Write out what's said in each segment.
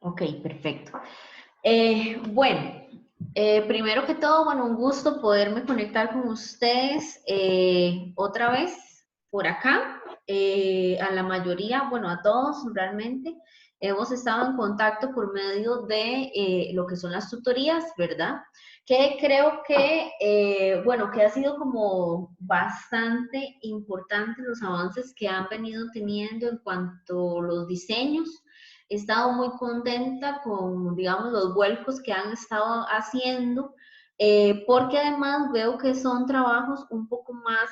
Ok, perfecto. Bueno, primero que todo, bueno, un gusto poderme conectar con ustedes otra vez por acá. A la mayoría, bueno, a todos realmente, hemos estado en contacto por medio de lo que son las tutorías, ¿verdad? Que creo que, bueno, que ha sido como bastante importante los avances que han venido teniendo en cuanto a los diseños. He estado muy contenta con, digamos, los vuelcos que han estado haciendo, porque además veo que son trabajos un poco más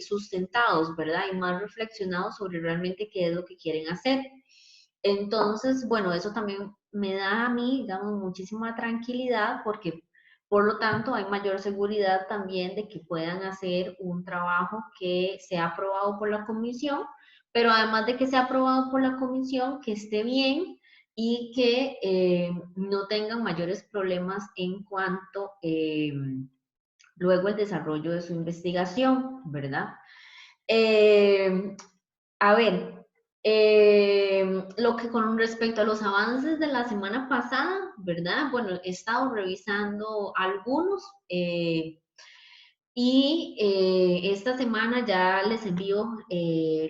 sustentados, ¿verdad? Y más reflexionados sobre realmente qué es lo que quieren hacer. Entonces, bueno, eso también me da a mí, digamos, muchísima tranquilidad porque, por lo tanto, hay mayor seguridad también de que puedan hacer un trabajo que sea aprobado por la comisión, pero además de que sea aprobado por la comisión, que esté bien y que no tengan mayores problemas en cuanto luego el desarrollo de su investigación, ¿verdad? Eh, a ver, lo que con respecto a los avances de la semana pasada, ¿verdad? Bueno, he estado revisando algunos y esta semana ya les envío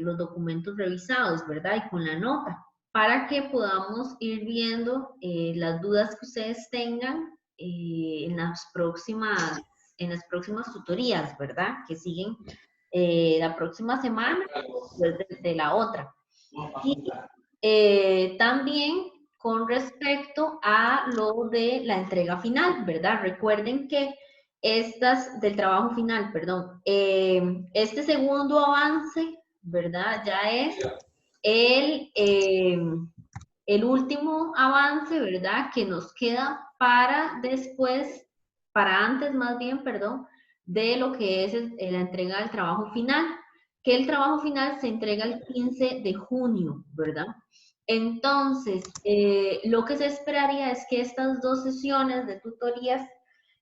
los documentos revisados, ¿verdad? Y con la nota, para que podamos ir viendo las dudas que ustedes tengan en las próximas tutorías, ¿verdad? Que siguen la próxima semana después de la otra. Y también con respecto a lo de la entrega final, ¿verdad? Recuerden que estas del trabajo final, perdón, este segundo avance, ¿verdad? Ya es el, eh, el último avance, ¿verdad? Que nos queda para después, para antes más bien, perdón, de lo que es la entrega del trabajo final, que el trabajo final se entrega el 15 de junio, ¿verdad? Entonces, lo que se esperaría es que estas dos sesiones de tutorías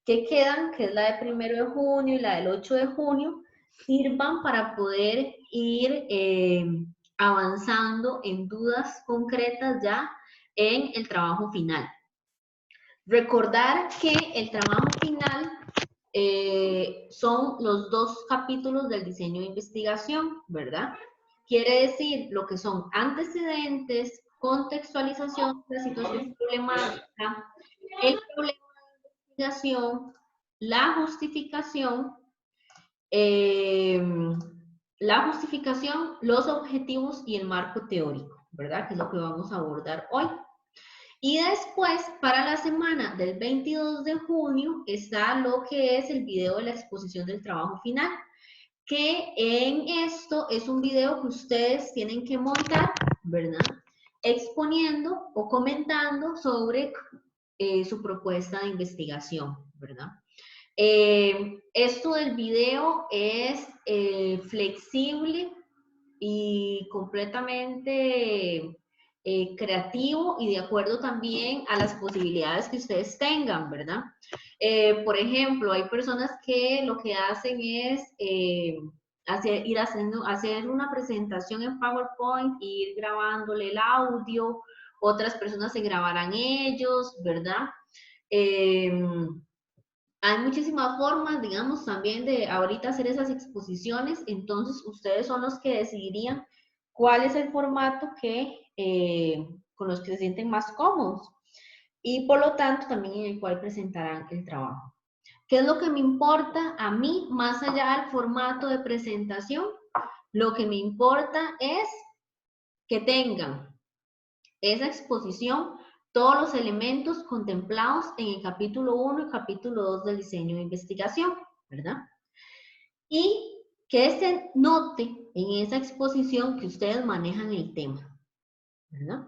que quedan, que es la de 1 de junio y la del 8 de junio, sirvan para poder ir avanzando en dudas concretas ya en el trabajo final. Recordar que el trabajo final son los dos capítulos del diseño de investigación, ¿verdad? Quiere decir lo que son antecedentes, contextualización de la situación problemática, el problema de investigación, eh, la justificación, los objetivos y el marco teórico, ¿verdad? Que es lo que vamos a abordar hoy. Y después, para la semana del 22 de junio, está lo que es el video de la exposición del trabajo final, que en esto es un video que ustedes tienen que montar, ¿verdad? Exponiendo o comentando sobre su propuesta de investigación, ¿verdad? Esto del video es flexible y completamente creativo y de acuerdo también a las posibilidades que ustedes tengan, ¿verdad? Por ejemplo, hay personas que lo que hacen es hacer una presentación en PowerPoint e ir grabándole el audio, otras personas se grabarán ellos, ¿verdad? Eh, Hay muchísimas formas, digamos, también de ahorita hacer esas exposiciones, entonces ustedes son los que decidirían cuál es el formato con los que se sienten más cómodos y por lo tanto también en el cual presentarán el trabajo. ¿Qué es lo que me importa a mí más allá del formato de presentación? Lo que me importa es que tengan esa exposición todos los elementos contemplados en el capítulo 1 y capítulo 2 del diseño de investigación, ¿verdad? Y que se note en esa exposición que ustedes manejan el tema, ¿verdad?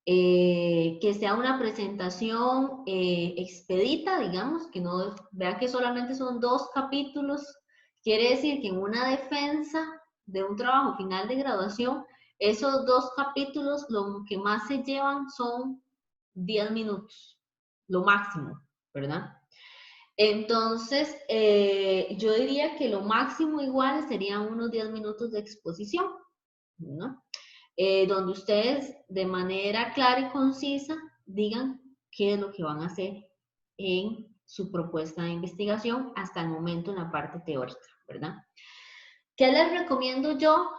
Que sea una presentación expedita, digamos, que no vean que solamente son 2 capítulos, quiere decir que en una defensa de un trabajo final de graduación, esos 2 capítulos lo que más se llevan son 10 minutos, lo máximo, ¿verdad? Entonces, yo diría que lo máximo igual serían unos 10 minutos de exposición, ¿no? donde ustedes de manera clara y concisa digan qué es lo que van a hacer en su propuesta de investigación hasta el momento en la parte teórica, ¿verdad? ¿Qué les recomiendo yo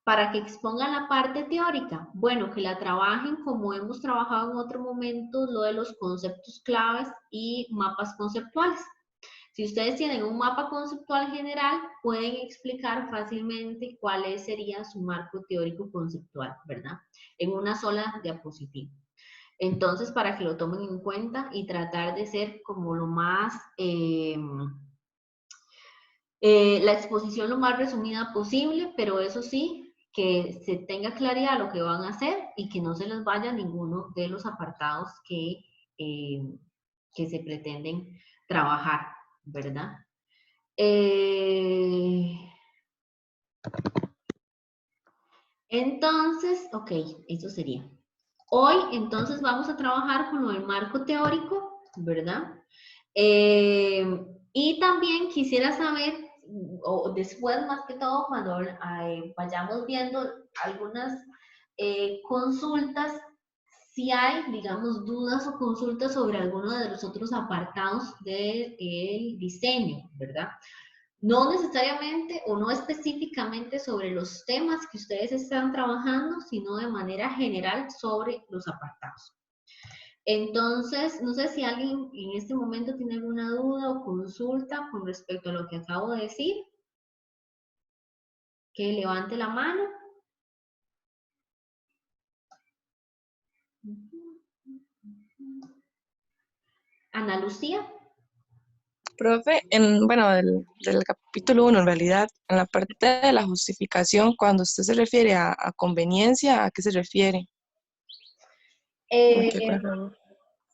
para que expongan la parte teórica? Bueno, que la trabajen como hemos trabajado en otro momento, lo de los conceptos claves y mapas conceptuales. Si ustedes tienen un mapa conceptual general, pueden explicar fácilmente cuál sería su marco teórico conceptual, ¿verdad? En una sola diapositiva. Entonces, para que lo tomen en cuenta y tratar de ser como lo más, la exposición lo más resumida posible, pero eso sí, que se tenga claridad lo que van a hacer y que no se les vaya ninguno de los apartados que se pretenden trabajar, ¿verdad? Entonces, ok, eso sería. Hoy, entonces, vamos a trabajar con lo del marco teórico, ¿verdad? Y también quisiera saber, o después más que todo, cuando vayamos viendo algunas consultas, si hay, digamos, dudas o consultas sobre alguno de los otros apartados del diseño, ¿verdad? No necesariamente o no específicamente sobre los temas que ustedes están trabajando, sino de manera general sobre los apartados. Entonces, no sé si alguien en este momento tiene alguna duda o consulta con respecto a lo que acabo de decir. Que levante la mano. Ana Lucía. Profe, bueno, del capítulo 1, en realidad, en la parte de la justificación, cuando usted se refiere a conveniencia, ¿a qué se refiere?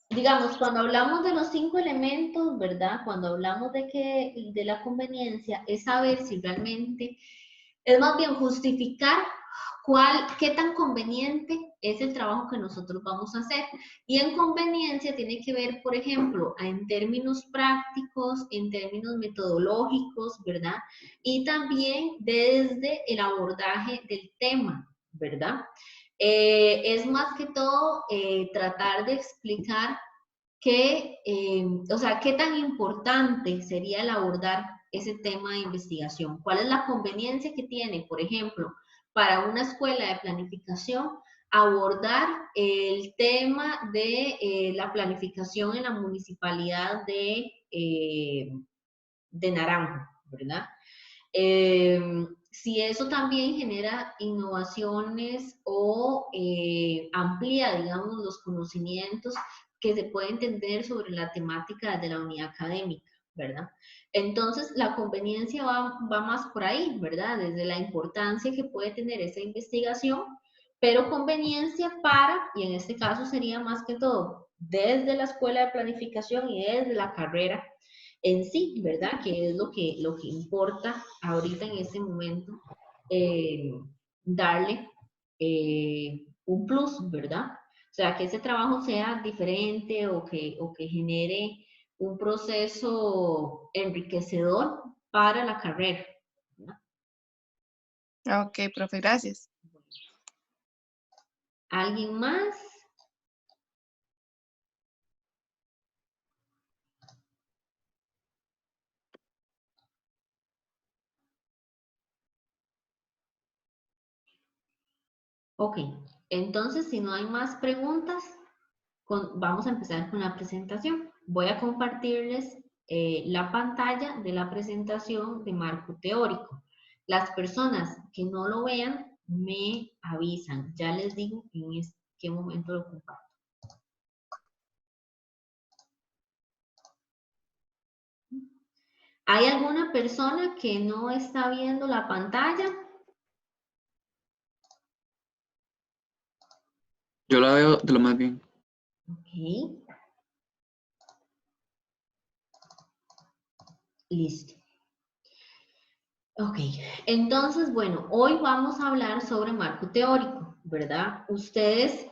Digamos, cuando hablamos de los 5 elementos, ¿verdad? Cuando hablamos de la conveniencia, es saber si realmente, es más bien justificar qué tan conveniente es el trabajo que nosotros vamos a hacer. Y en conveniencia tiene que ver, por ejemplo, en términos prácticos, en términos metodológicos, ¿verdad? Y también desde el abordaje del tema, ¿verdad? Es más que todo tratar de explicar o sea, qué tan importante sería el abordar ese tema de investigación. ¿Cuál es la conveniencia que tiene, por ejemplo, para una escuela de planificación abordar el tema de la planificación en la municipalidad de Naranjo, ¿verdad? Si eso también genera innovaciones o amplía, digamos, los conocimientos que se pueden tener sobre la temática de la unidad académica, ¿verdad? Entonces, la conveniencia va más por ahí, ¿verdad? Desde la importancia que puede tener esa investigación, pero conveniencia y en este caso sería más que todo, desde la escuela de planificación y desde la carrera en sí, ¿verdad? Que es lo que importa ahorita en este momento, darle un plus, ¿verdad? O sea, que ese trabajo sea diferente o que genere un proceso enriquecedor para la carrera, ¿verdad? Ok, profe, gracias. ¿Alguien más? Ok, entonces si no hay más preguntas, vamos a empezar con la presentación. Voy a compartirles la pantalla de la presentación de marco teórico. Las personas que no lo vean me avisan. Ya les digo en qué momento lo comparto. ¿Hay alguna persona que no está viendo la pantalla? Yo la veo de lo más bien. Ok. Listo. Ok, entonces, bueno, hoy vamos a hablar sobre marco teórico, ¿verdad? Ustedes,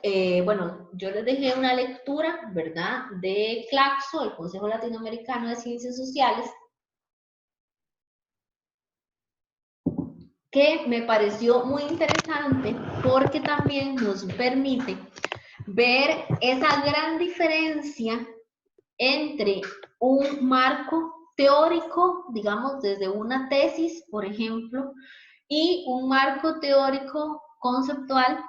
bueno, yo les dejé una lectura, ¿verdad? De CLACSO, el Consejo Latinoamericano de Ciencias Sociales. que me pareció muy interesante porque también nos permite ver esa gran diferencia entre un marco teórico, digamos, desde una tesis, por ejemplo, y un marco teórico conceptual,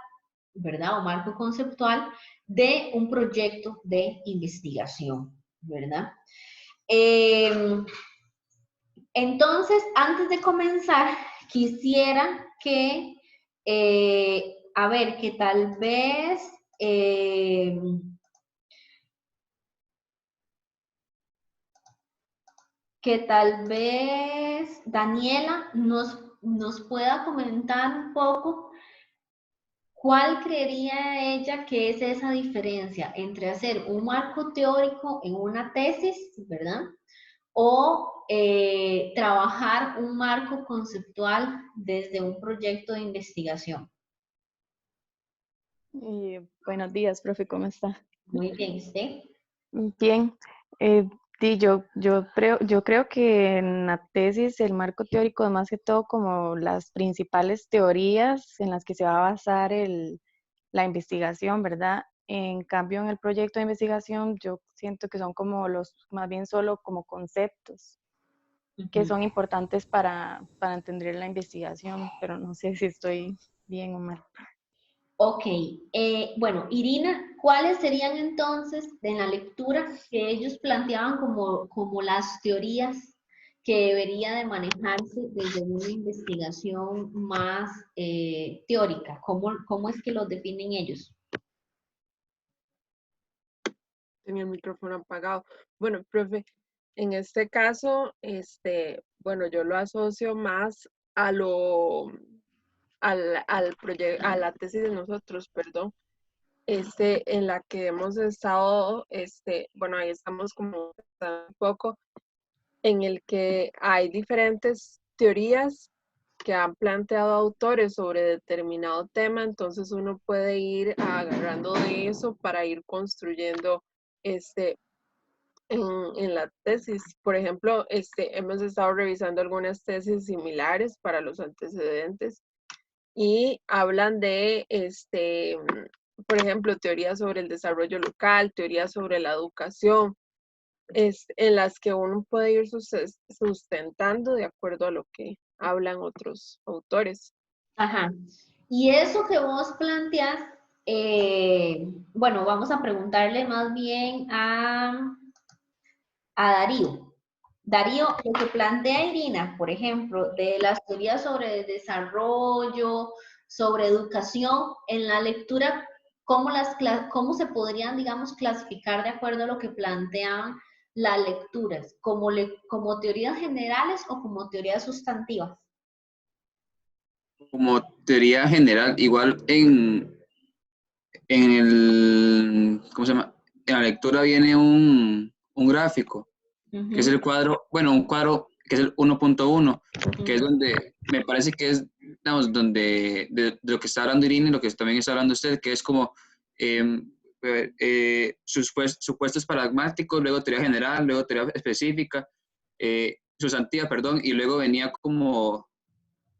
¿verdad? O marco conceptual de un proyecto de investigación, ¿verdad? Entonces, antes de comenzar, quisiera que, a ver, que tal vez Daniela nos pueda comentar un poco cuál creería ella que es esa diferencia entre hacer un marco teórico en una tesis, ¿verdad? O trabajar un marco conceptual desde un proyecto de investigación. Buenos días, profe, ¿cómo está? Muy bien, ¿usted? Bien, sí, yo creo que en la tesis el marco teórico es más que todo como las principales teorías en las que se va a basar la investigación, ¿verdad? En cambio, en el proyecto de investigación yo siento que son como más bien solo como conceptos que son importantes para entender la investigación, pero no sé si estoy bien o mal. Ok, bueno, Irina, ¿cuáles serían entonces en la lectura que ellos planteaban como las teorías que debería de manejarse desde una investigación más teórica? ¿Cómo es que los definen ellos? Tenía el micrófono apagado. Bueno, profe, en este caso, bueno, yo lo asocio más a a la tesis de nosotros, perdón, en la que hemos estado, bueno, ahí estamos como un poco, en el que hay diferentes teorías que han planteado autores sobre determinado tema, entonces uno puede ir agarrando de eso para ir construyendo este, en la tesis. Por ejemplo, hemos estado revisando algunas tesis similares para los antecedentes y hablan de, por ejemplo, teorías sobre el desarrollo local, teorías sobre la educación, en las que uno puede ir sustentando de acuerdo a lo que hablan otros autores. Ajá. Y eso que vos planteas, bueno, vamos a preguntarle más bien a Darío. Darío, lo que plantea Irina, por ejemplo, de las teorías sobre desarrollo, sobre educación, en la lectura, ¿cómo se podrían, digamos, clasificar de acuerdo a lo que plantean las lecturas? ¿Como teorías generales o como teorías sustantivas? Como teoría general, igual en ¿cómo se llama? En la lectura viene un gráfico, que es el cuadro, bueno, un cuadro que es el 1.1, que es donde me parece que es, digamos, donde de lo que está hablando Irina y lo que también está hablando usted, que es como supuestos pragmáticos, luego teoría general, luego teoría específica, sustantiva, perdón, y luego venía como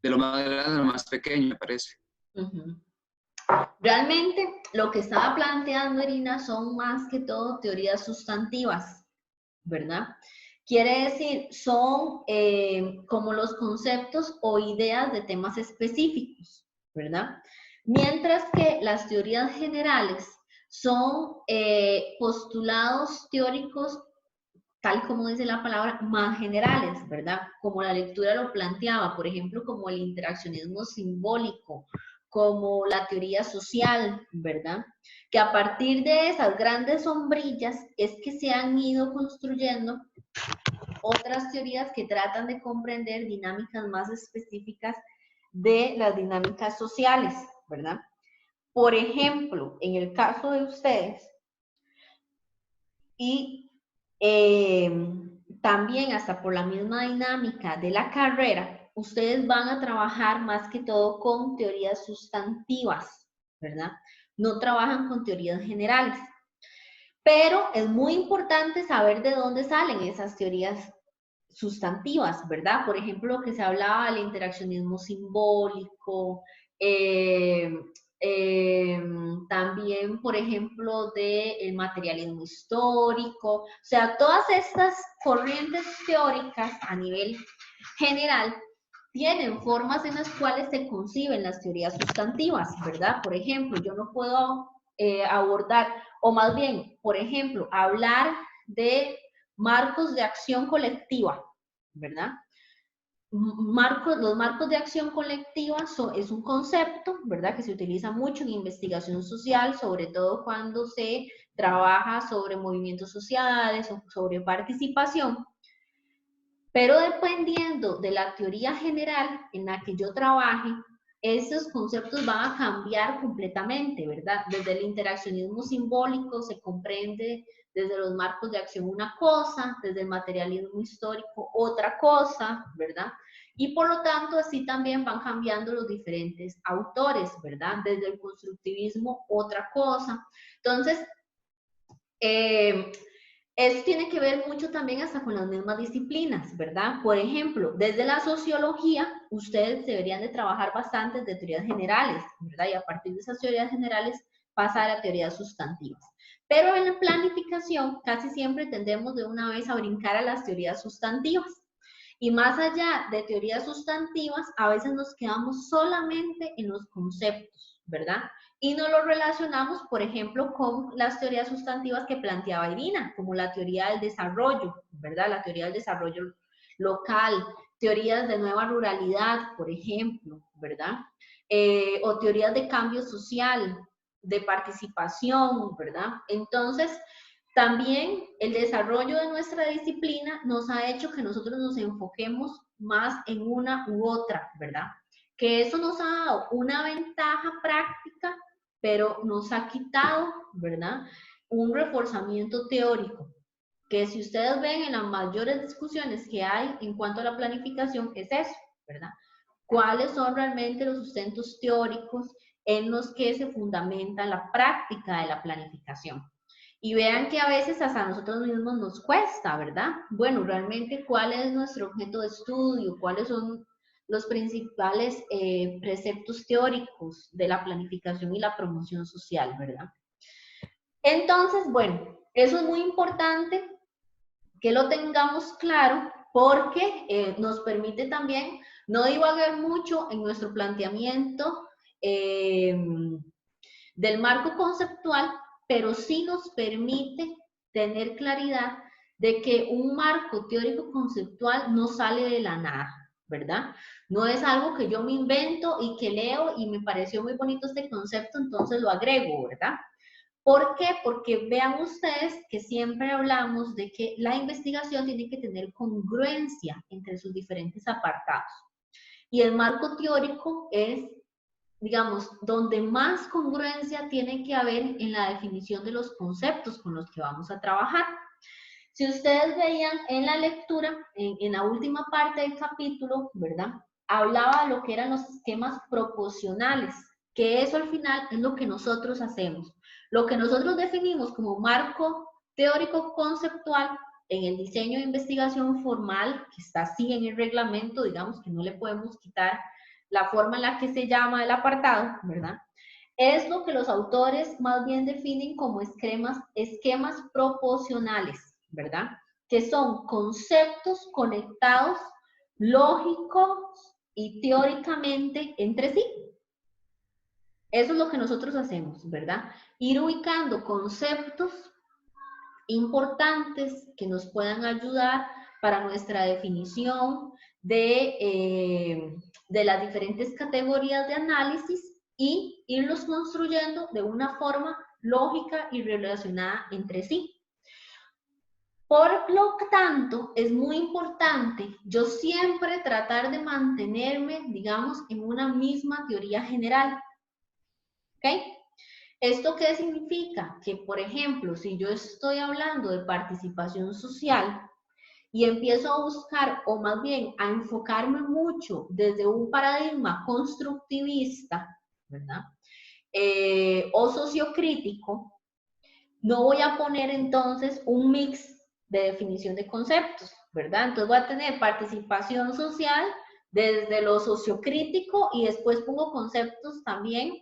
de lo más grande a lo más pequeño, me parece. Realmente lo que estaba planteando Irina son más que todo teorías sustantivas, ¿verdad? Quiere decir, son como los conceptos o ideas de temas específicos, ¿verdad? Mientras que las teorías generales son postulados teóricos, tal como dice la palabra, más generales, ¿verdad? Como la lectura lo planteaba, por ejemplo, como el interaccionismo simbólico, como la teoría social, ¿verdad? Que a partir de esas grandes sombrillas es que se han ido construyendo otras teorías que tratan de comprender dinámicas más específicas de las dinámicas sociales, ¿verdad? Por ejemplo, en el caso de ustedes, y también hasta por la misma dinámica de la carrera, ustedes van a trabajar más que todo con teorías sustantivas, ¿verdad? No trabajan con teorías generales. Pero es muy importante saber de dónde salen esas teorías sustantivas, ¿verdad? Por ejemplo, lo que se hablaba del interaccionismo simbólico, también, por ejemplo, del materialismo histórico, o sea, todas estas corrientes teóricas a nivel general tienen formas en las cuales se conciben las teorías sustantivas, ¿verdad? Por ejemplo, yo no puedo abordar, o más bien, por ejemplo, hablar de marcos de acción colectiva, ¿verdad? Los marcos de acción colectiva es un concepto, ¿verdad?, que se utiliza mucho en investigación social, sobre todo cuando se trabaja sobre movimientos sociales o sobre participación. Pero dependiendo de la teoría general en la que yo trabaje, esos conceptos van a cambiar completamente, ¿verdad? Desde el interaccionismo simbólico se comprende desde los marcos de acción una cosa, desde el materialismo histórico otra cosa, ¿verdad? Y por lo tanto así también van cambiando los diferentes autores, ¿verdad? Desde el constructivismo otra cosa. Entonces, eso tiene que ver mucho también hasta con las mismas disciplinas, ¿verdad? Por ejemplo, desde la sociología, ustedes deberían de trabajar bastante de teorías generales, ¿verdad? Y a partir de esas teorías generales pasar a teorías sustantivas. Pero en la planificación casi siempre tendemos de una vez a brincar a las teorías sustantivas. Y más allá de teorías sustantivas, a veces nos quedamos solamente en los conceptos, ¿verdad? Y no lo relacionamos, por ejemplo, con las teorías sustantivas que planteaba Irina, como la teoría del desarrollo, ¿verdad? La teoría del desarrollo local, teorías de nueva ruralidad, por ejemplo, ¿verdad? O teorías de cambio social, de participación, ¿verdad? Entonces, también el desarrollo de nuestra disciplina nos ha hecho que nosotros nos enfoquemos más en una u otra, ¿verdad? Que eso nos ha dado una ventaja práctica, pero nos ha quitado, ¿verdad?, un reforzamiento teórico, que si ustedes ven en las mayores discusiones que hay en cuanto a la planificación, es eso, ¿verdad? ¿Cuáles son realmente los sustentos teóricos en los que se fundamenta la práctica de la planificación? Y vean que a veces hasta a nosotros mismos nos cuesta, ¿verdad? Bueno, realmente, ¿cuál es nuestro objeto de estudio? ¿Cuáles son los principales preceptos teóricos de la planificación y la promoción social, ¿verdad? Entonces, bueno, eso es muy importante que lo tengamos claro porque nos permite también no divagar mucho en nuestro planteamiento del marco conceptual, pero sí nos permite tener claridad de que un marco teórico conceptual no sale de la nada, ¿verdad? No es algo que yo me invento y que leo y me pareció muy bonito este concepto, entonces lo agrego, ¿verdad? ¿Por qué? Porque vean ustedes que siempre hablamos de que la investigación tiene que tener congruencia entre sus diferentes apartados. Y el marco teórico es, digamos, donde más congruencia tiene que haber en la definición de los conceptos con los que vamos a trabajar. Si ustedes veían en la lectura, en la última parte del capítulo, ¿verdad?, hablaba de lo que eran los esquemas proporcionales, que eso al final es lo que nosotros hacemos. Lo que nosotros definimos como marco teórico conceptual en el diseño de investigación formal, que está así en el reglamento, digamos que no le podemos quitar la forma en la que se llama el apartado, ¿verdad?, es lo que los autores más bien definen como esquemas proporcionales, ¿verdad?, que son conceptos conectados lógicos y teóricamente entre sí. Eso es lo que nosotros hacemos, ¿verdad? Ir ubicando conceptos importantes que nos puedan ayudar para nuestra definición de las diferentes categorías de análisis y irlos construyendo de una forma lógica y relacionada entre sí. Por lo tanto, es muy importante yo siempre tratar de mantenerme, digamos, en una misma teoría general. ¿Ok? ¿Esto qué significa? Que, por ejemplo, si yo estoy hablando de participación social y empiezo a buscar, o más bien a enfocarme mucho desde un paradigma constructivista, ¿verdad?, o sociocrítico, no voy a poner entonces un mix de definición de conceptos, ¿verdad? Entonces voy a tener participación social desde lo sociocrítico y después pongo conceptos también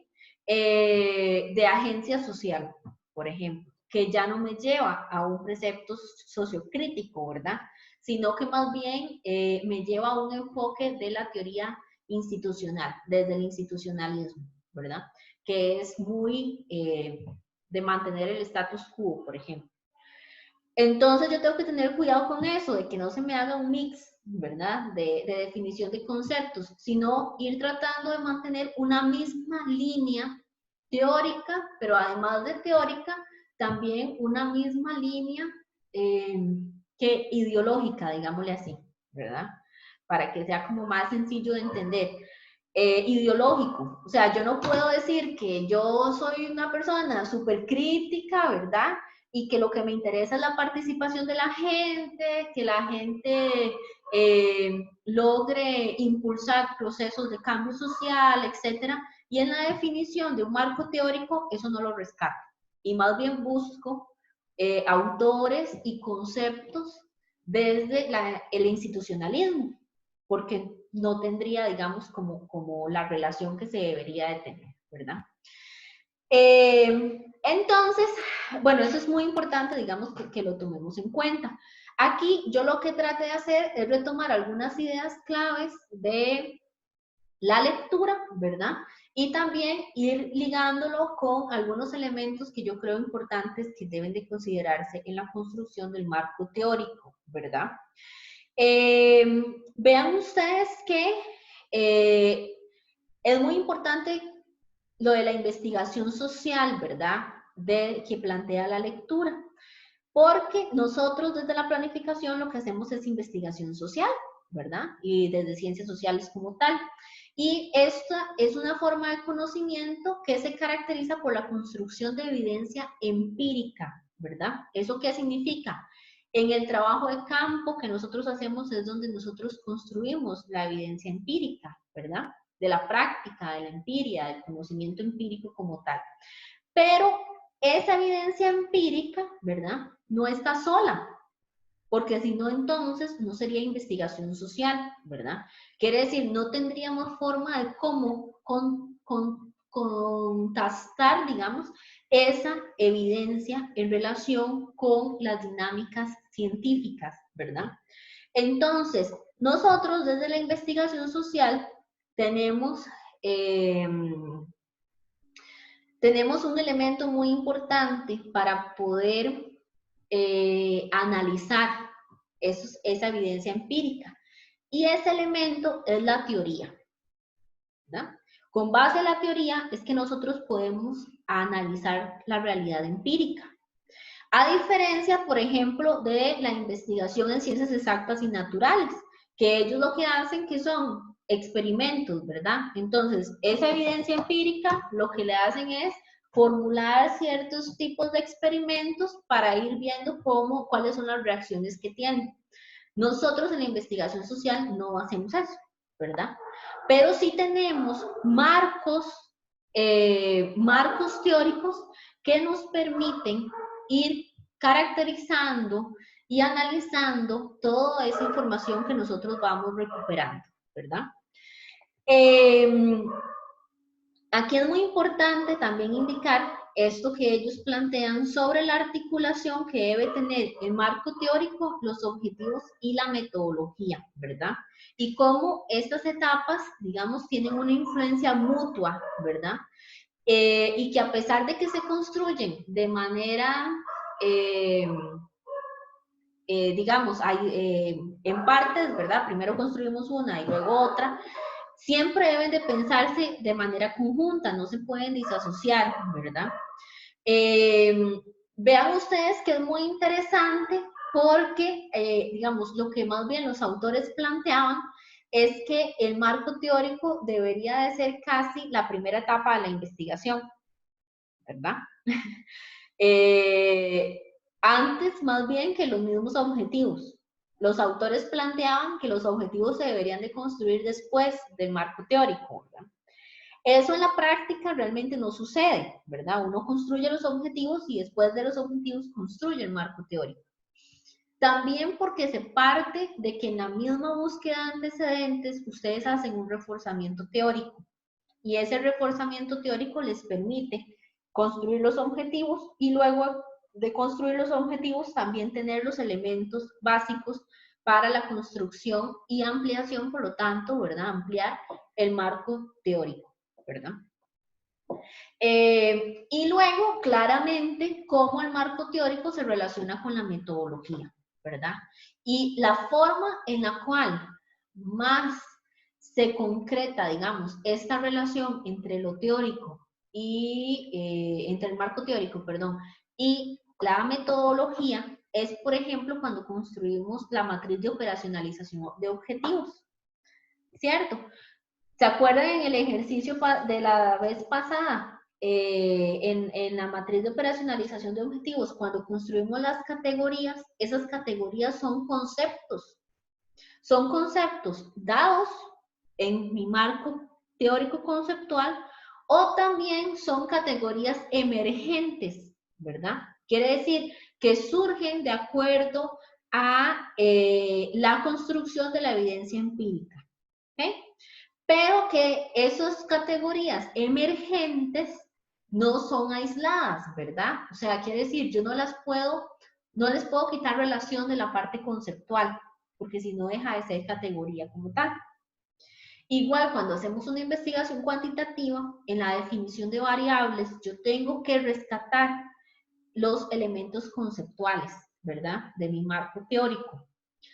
de agencia social, por ejemplo, que ya no me lleva a un precepto sociocrítico, ¿verdad? Sino que más bien me lleva a un enfoque de la teoría institucional, desde el institucionalismo, ¿verdad? Que es muy de mantener el status quo, por ejemplo. Entonces yo tengo que tener cuidado con eso, de que no se me haga un mix, ¿verdad? De definición de conceptos, sino ir tratando de mantener una misma línea teórica, pero además de teórica, también una misma línea que ideológica, digámosle así, ¿verdad? Para que sea como más sencillo de entender. Ideológico, o sea, yo no puedo decir que yo soy una persona súper crítica, ¿verdad? Y que lo que me interesa es la participación de la gente, que la gente logre impulsar procesos de cambio social, etcétera. Y en la definición de un marco teórico, eso no lo rescato. Y más bien busco autores y conceptos desde el institucionalismo, porque no tendría, digamos, como la relación que se debería de tener, ¿verdad? Entonces, bueno, eso es muy importante, digamos, que lo tomemos en cuenta. Aquí yo lo que traté de hacer es retomar algunas ideas claves de la lectura, ¿verdad? Y también ir ligándolo con algunos elementos que yo creo importantes que deben de considerarse en la construcción del marco teórico, ¿verdad? Vean ustedes que es muy importante lo de la investigación social, ¿verdad? Que plantea la lectura. Porque nosotros desde la planificación lo que hacemos es investigación social, ¿verdad? Y desde ciencias sociales como tal. Y esta es una forma de conocimiento que se caracteriza por la construcción de evidencia empírica, ¿verdad? ¿Eso qué significa? En el trabajo de campo que nosotros hacemos es donde nosotros construimos la evidencia empírica, ¿verdad? De la práctica, de la empiria, del conocimiento empírico como tal. Pero esa evidencia empírica, ¿verdad? No está sola, porque si no, entonces no sería investigación social, ¿verdad? Quiere decir, no tendríamos forma de cómo contrastar, digamos, esa evidencia en relación con las dinámicas científicas, ¿verdad? Entonces, nosotros desde la investigación social tenemos un elemento muy importante para poder analizar esa evidencia empírica. Y ese elemento es la teoría, ¿verdad? Con base en la teoría es que nosotros podemos analizar la realidad empírica. A diferencia, por ejemplo, de la investigación en ciencias exactas y naturales, que ellos lo que hacen que son experimentos, ¿verdad? Entonces, esa evidencia empírica lo que le hacen es formular ciertos tipos de experimentos para ir viendo cuáles son las reacciones que tienen. Nosotros en la investigación social no hacemos eso, ¿verdad? Pero sí tenemos marcos teóricos que nos permiten ir caracterizando y analizando toda esa información que nosotros vamos recuperando, ¿verdad? Aquí es muy importante también indicar esto que ellos plantean sobre la articulación que debe tener el marco teórico, los objetivos y la metodología, ¿verdad? Y cómo estas etapas, digamos, tienen una influencia mutua, ¿verdad? Y que a pesar de que se construyen de manera, digamos, en partes, ¿verdad? Primero construimos una y luego otra, siempre deben de pensarse de manera conjunta, no se pueden disasociar, ¿verdad? Vean ustedes que es muy interesante porque, digamos, lo que más bien los autores planteaban es que el marco teórico debería de ser casi la primera etapa de la investigación, ¿verdad? Antes más bien que los mismos objetivos. Los autores planteaban que los objetivos se deberían de construir después del marco teórico, ¿verdad? Eso en la práctica realmente no sucede, ¿verdad? Uno construye los objetivos y después de los objetivos construye el marco teórico. También porque se parte de que en la misma búsqueda de antecedentes ustedes hacen un reforzamiento teórico y ese reforzamiento teórico les permite construir los objetivos y luego de construir los objetivos también tener los elementos básicos para la construcción y ampliación, por lo tanto, ¿verdad? Ampliar el marco teórico, ¿verdad? Y luego, claramente, cómo el marco teórico se relaciona con la metodología, ¿verdad? Y la forma en la cual más se concreta, digamos, esta relación entre lo teórico y, entre el marco teórico, perdón, y la metodología es, por ejemplo, cuando construimos la matriz de operacionalización de objetivos, ¿cierto? ¿Se acuerdan en el ejercicio de la vez pasada? En la matriz de operacionalización de objetivos, cuando construimos las categorías, esas categorías son conceptos dados en mi marco teórico conceptual, o también son categorías emergentes, ¿verdad? Quiere decir que surgen de acuerdo a la construcción de la evidencia empírica, ¿ok? Pero que esas categorías emergentes no son aisladas, ¿verdad? O sea, quiere decir, yo no les puedo quitar relación de la parte conceptual, porque si no deja de ser categoría como tal. Igual, cuando hacemos una investigación cuantitativa, en la definición de variables, yo tengo que rescatar los elementos conceptuales, ¿verdad? De mi marco teórico.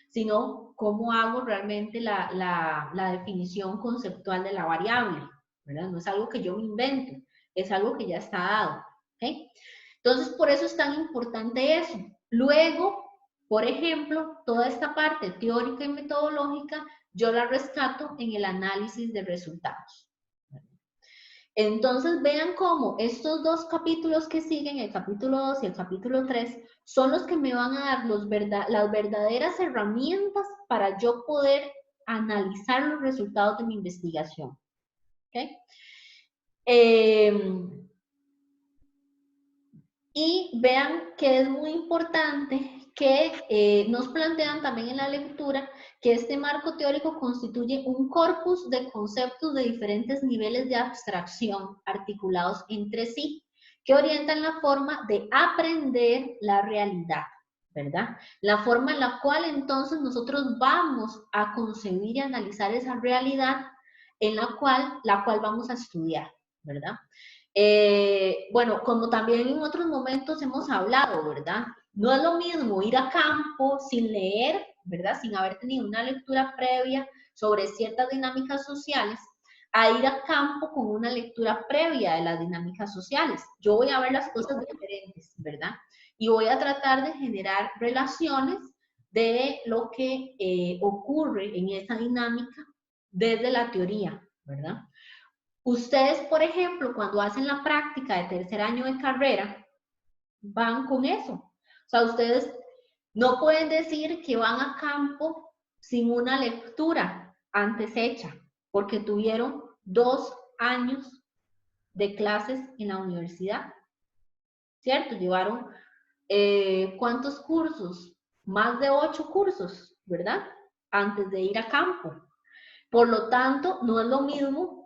Sino cómo hago realmente la definición conceptual de la variable, ¿verdad? No es algo que yo me invento, es algo que ya está dado, ¿ok? Entonces, por eso es tan importante eso. Luego, por ejemplo, toda esta parte teórica y metodológica, yo la rescato en el análisis de resultados. Entonces, vean cómo estos dos capítulos que siguen, el capítulo 2 y el capítulo 3, son los que me van a dar las verdaderas herramientas para yo poder analizar los resultados de mi investigación. ¿Okay? Y vean que es muy importante que nos plantean también en la lectura que este marco teórico constituye un corpus de conceptos de diferentes niveles de abstracción articulados entre sí, que orientan la forma de aprender la realidad, ¿verdad? La forma en la cual entonces nosotros vamos a concebir y analizar esa realidad en la cual vamos a estudiar, ¿verdad? Bueno, como también en otros momentos hemos hablado, ¿verdad? No es lo mismo ir a campo sin leer, ¿verdad? Sin haber tenido una lectura previa sobre ciertas dinámicas sociales, a ir a campo con una lectura previa de las dinámicas sociales. Yo voy a ver las cosas diferentes, ¿verdad? Y voy a tratar de generar relaciones de lo que ocurre en esa dinámica desde la teoría, ¿verdad? Ustedes, por ejemplo, cuando hacen la práctica de tercer año de carrera, van con eso. O sea, ustedes no pueden decir que van a campo sin una lectura antes hecha, porque tuvieron 2 años de clases en la universidad, ¿cierto? Llevaron, ¿cuántos cursos? Más de 8 cursos, ¿verdad? Antes de ir a campo. Por lo tanto, no es lo mismo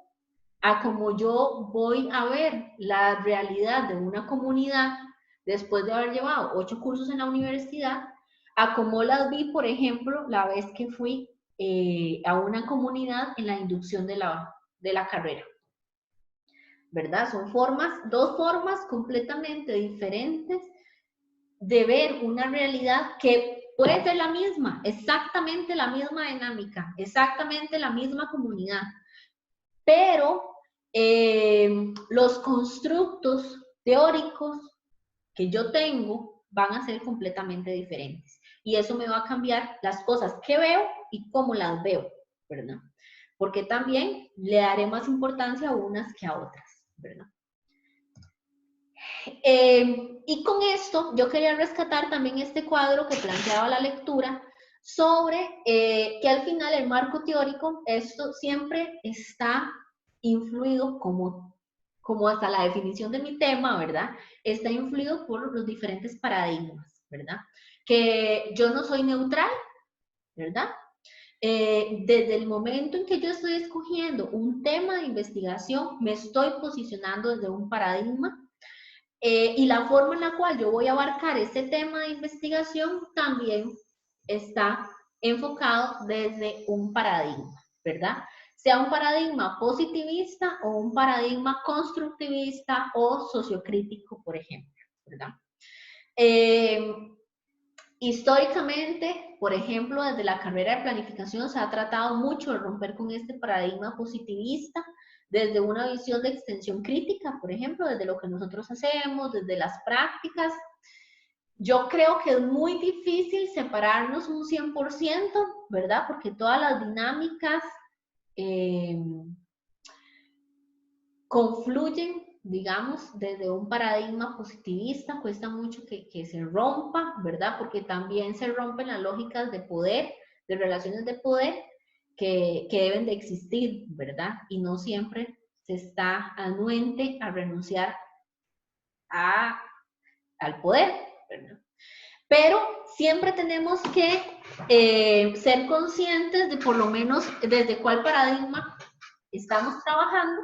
a como yo voy a ver la realidad de una comunidad después de haber llevado 8 cursos en la universidad, a como las vi, por ejemplo, la vez que fui a una comunidad en la inducción de la carrera. ¿Verdad? Son dos formas completamente diferentes de ver una realidad que puede ser la misma, exactamente la misma dinámica, exactamente la misma comunidad, pero los constructos teóricos que yo tengo van a ser completamente diferentes. Y eso me va a cambiar las cosas que veo y cómo las veo, ¿verdad? Porque también le daré más importancia a unas que a otras, ¿verdad? Y con esto yo quería rescatar también este cuadro que planteaba la lectura sobre que al final el marco teórico, esto siempre está influido como hasta la definición de mi tema, ¿verdad? Está influido por los diferentes paradigmas, ¿verdad? Que yo no soy neutral, ¿verdad? Desde el momento en que yo estoy escogiendo un tema de investigación, me estoy posicionando desde un paradigma y la forma en la cual yo voy a abarcar ese tema de investigación también está enfocado desde un paradigma, ¿verdad? Sea un paradigma positivista o un paradigma constructivista o sociocrítico, por ejemplo, ¿verdad? Históricamente, por ejemplo, desde la carrera de planificación se ha tratado mucho de romper con este paradigma positivista desde una visión de extensión crítica, por ejemplo, desde lo que nosotros hacemos, desde las prácticas. Yo creo que es muy difícil separarnos un 100%, ¿verdad? Porque todas las dinámicas confluyen, digamos, desde un paradigma positivista, cuesta mucho que se rompa, ¿verdad? Porque también se rompen las lógicas de poder, de relaciones de poder que deben de existir, ¿verdad? Y no siempre se está anuente a renunciar al poder, ¿verdad? Pero siempre tenemos que ser conscientes de por lo menos desde cuál paradigma estamos trabajando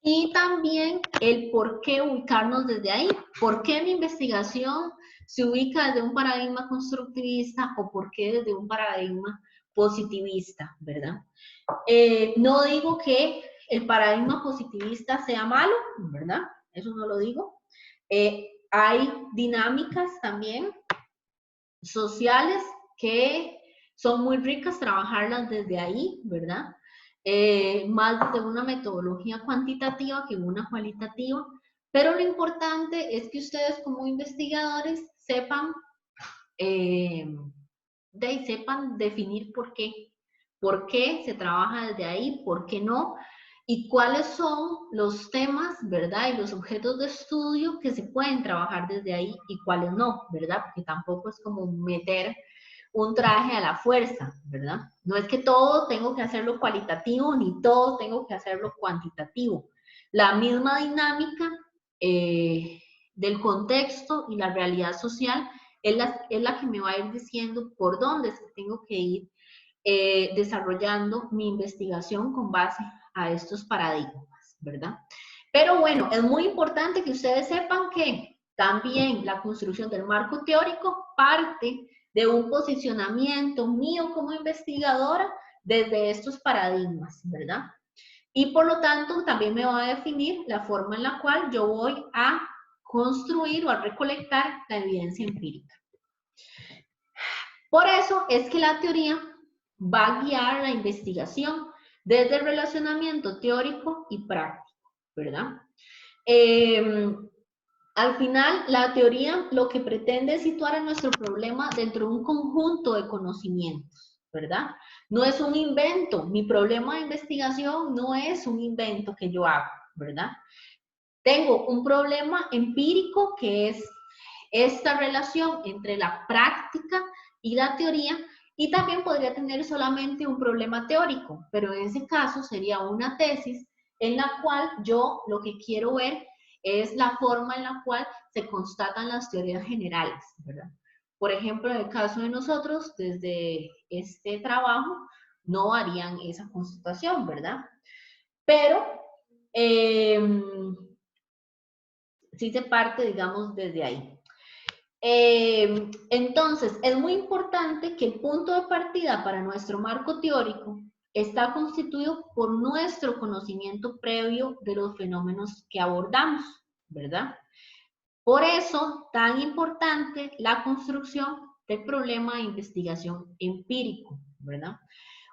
y también el por qué ubicarnos desde ahí. ¿Por qué mi investigación se ubica desde un paradigma constructivista o por qué desde un paradigma positivista, ¿verdad? No digo que el paradigma positivista sea malo, ¿verdad? Eso no lo digo. Hay dinámicas también sociales que son muy ricas trabajarlas desde ahí, ¿verdad? Más desde una metodología cuantitativa que una cualitativa, pero lo importante es que ustedes como investigadores sepan, sepan definir por qué se trabaja desde ahí, por qué no, y cuáles son los temas, ¿verdad? Y los objetos de estudio que se pueden trabajar desde ahí y cuáles no, ¿verdad? Porque tampoco es como meter un traje a la fuerza, ¿verdad? No es que todo tengo que hacerlo cualitativo ni todo tengo que hacerlo cuantitativo. La misma dinámica del contexto y la realidad social es la que me va a ir diciendo por dónde es que tengo que ir desarrollando mi investigación con base a estos paradigmas, ¿verdad? Pero bueno, es muy importante que ustedes sepan que también la construcción del marco teórico parte de un posicionamiento mío como investigadora desde estos paradigmas, ¿verdad? Y por lo tanto también me va a definir la forma en la cual yo voy a construir o a recolectar la evidencia empírica. Por eso es que la teoría va a guiar la investigación desde el relacionamiento teórico y práctico, ¿verdad? Al final, la teoría lo que pretende es situar a nuestro problema dentro de un conjunto de conocimientos, ¿verdad? No es un invento, mi problema de investigación no es un invento que yo hago, ¿verdad? Tengo un problema empírico que es esta relación entre la práctica y la teoría, y también podría tener solamente un problema teórico, pero en ese caso sería una tesis en la cual yo lo que quiero ver es la forma en la cual se constatan las teorías generales, ¿verdad? Por ejemplo, en el caso de nosotros, desde este trabajo, no harían esa constatación, ¿verdad? Pero sí se parte, digamos, desde ahí. Entonces, es muy importante que el punto de partida para nuestro marco teórico está constituido por nuestro conocimiento previo de los fenómenos que abordamos, ¿verdad? Por eso, tan importante la construcción del problema de investigación empírico, ¿verdad?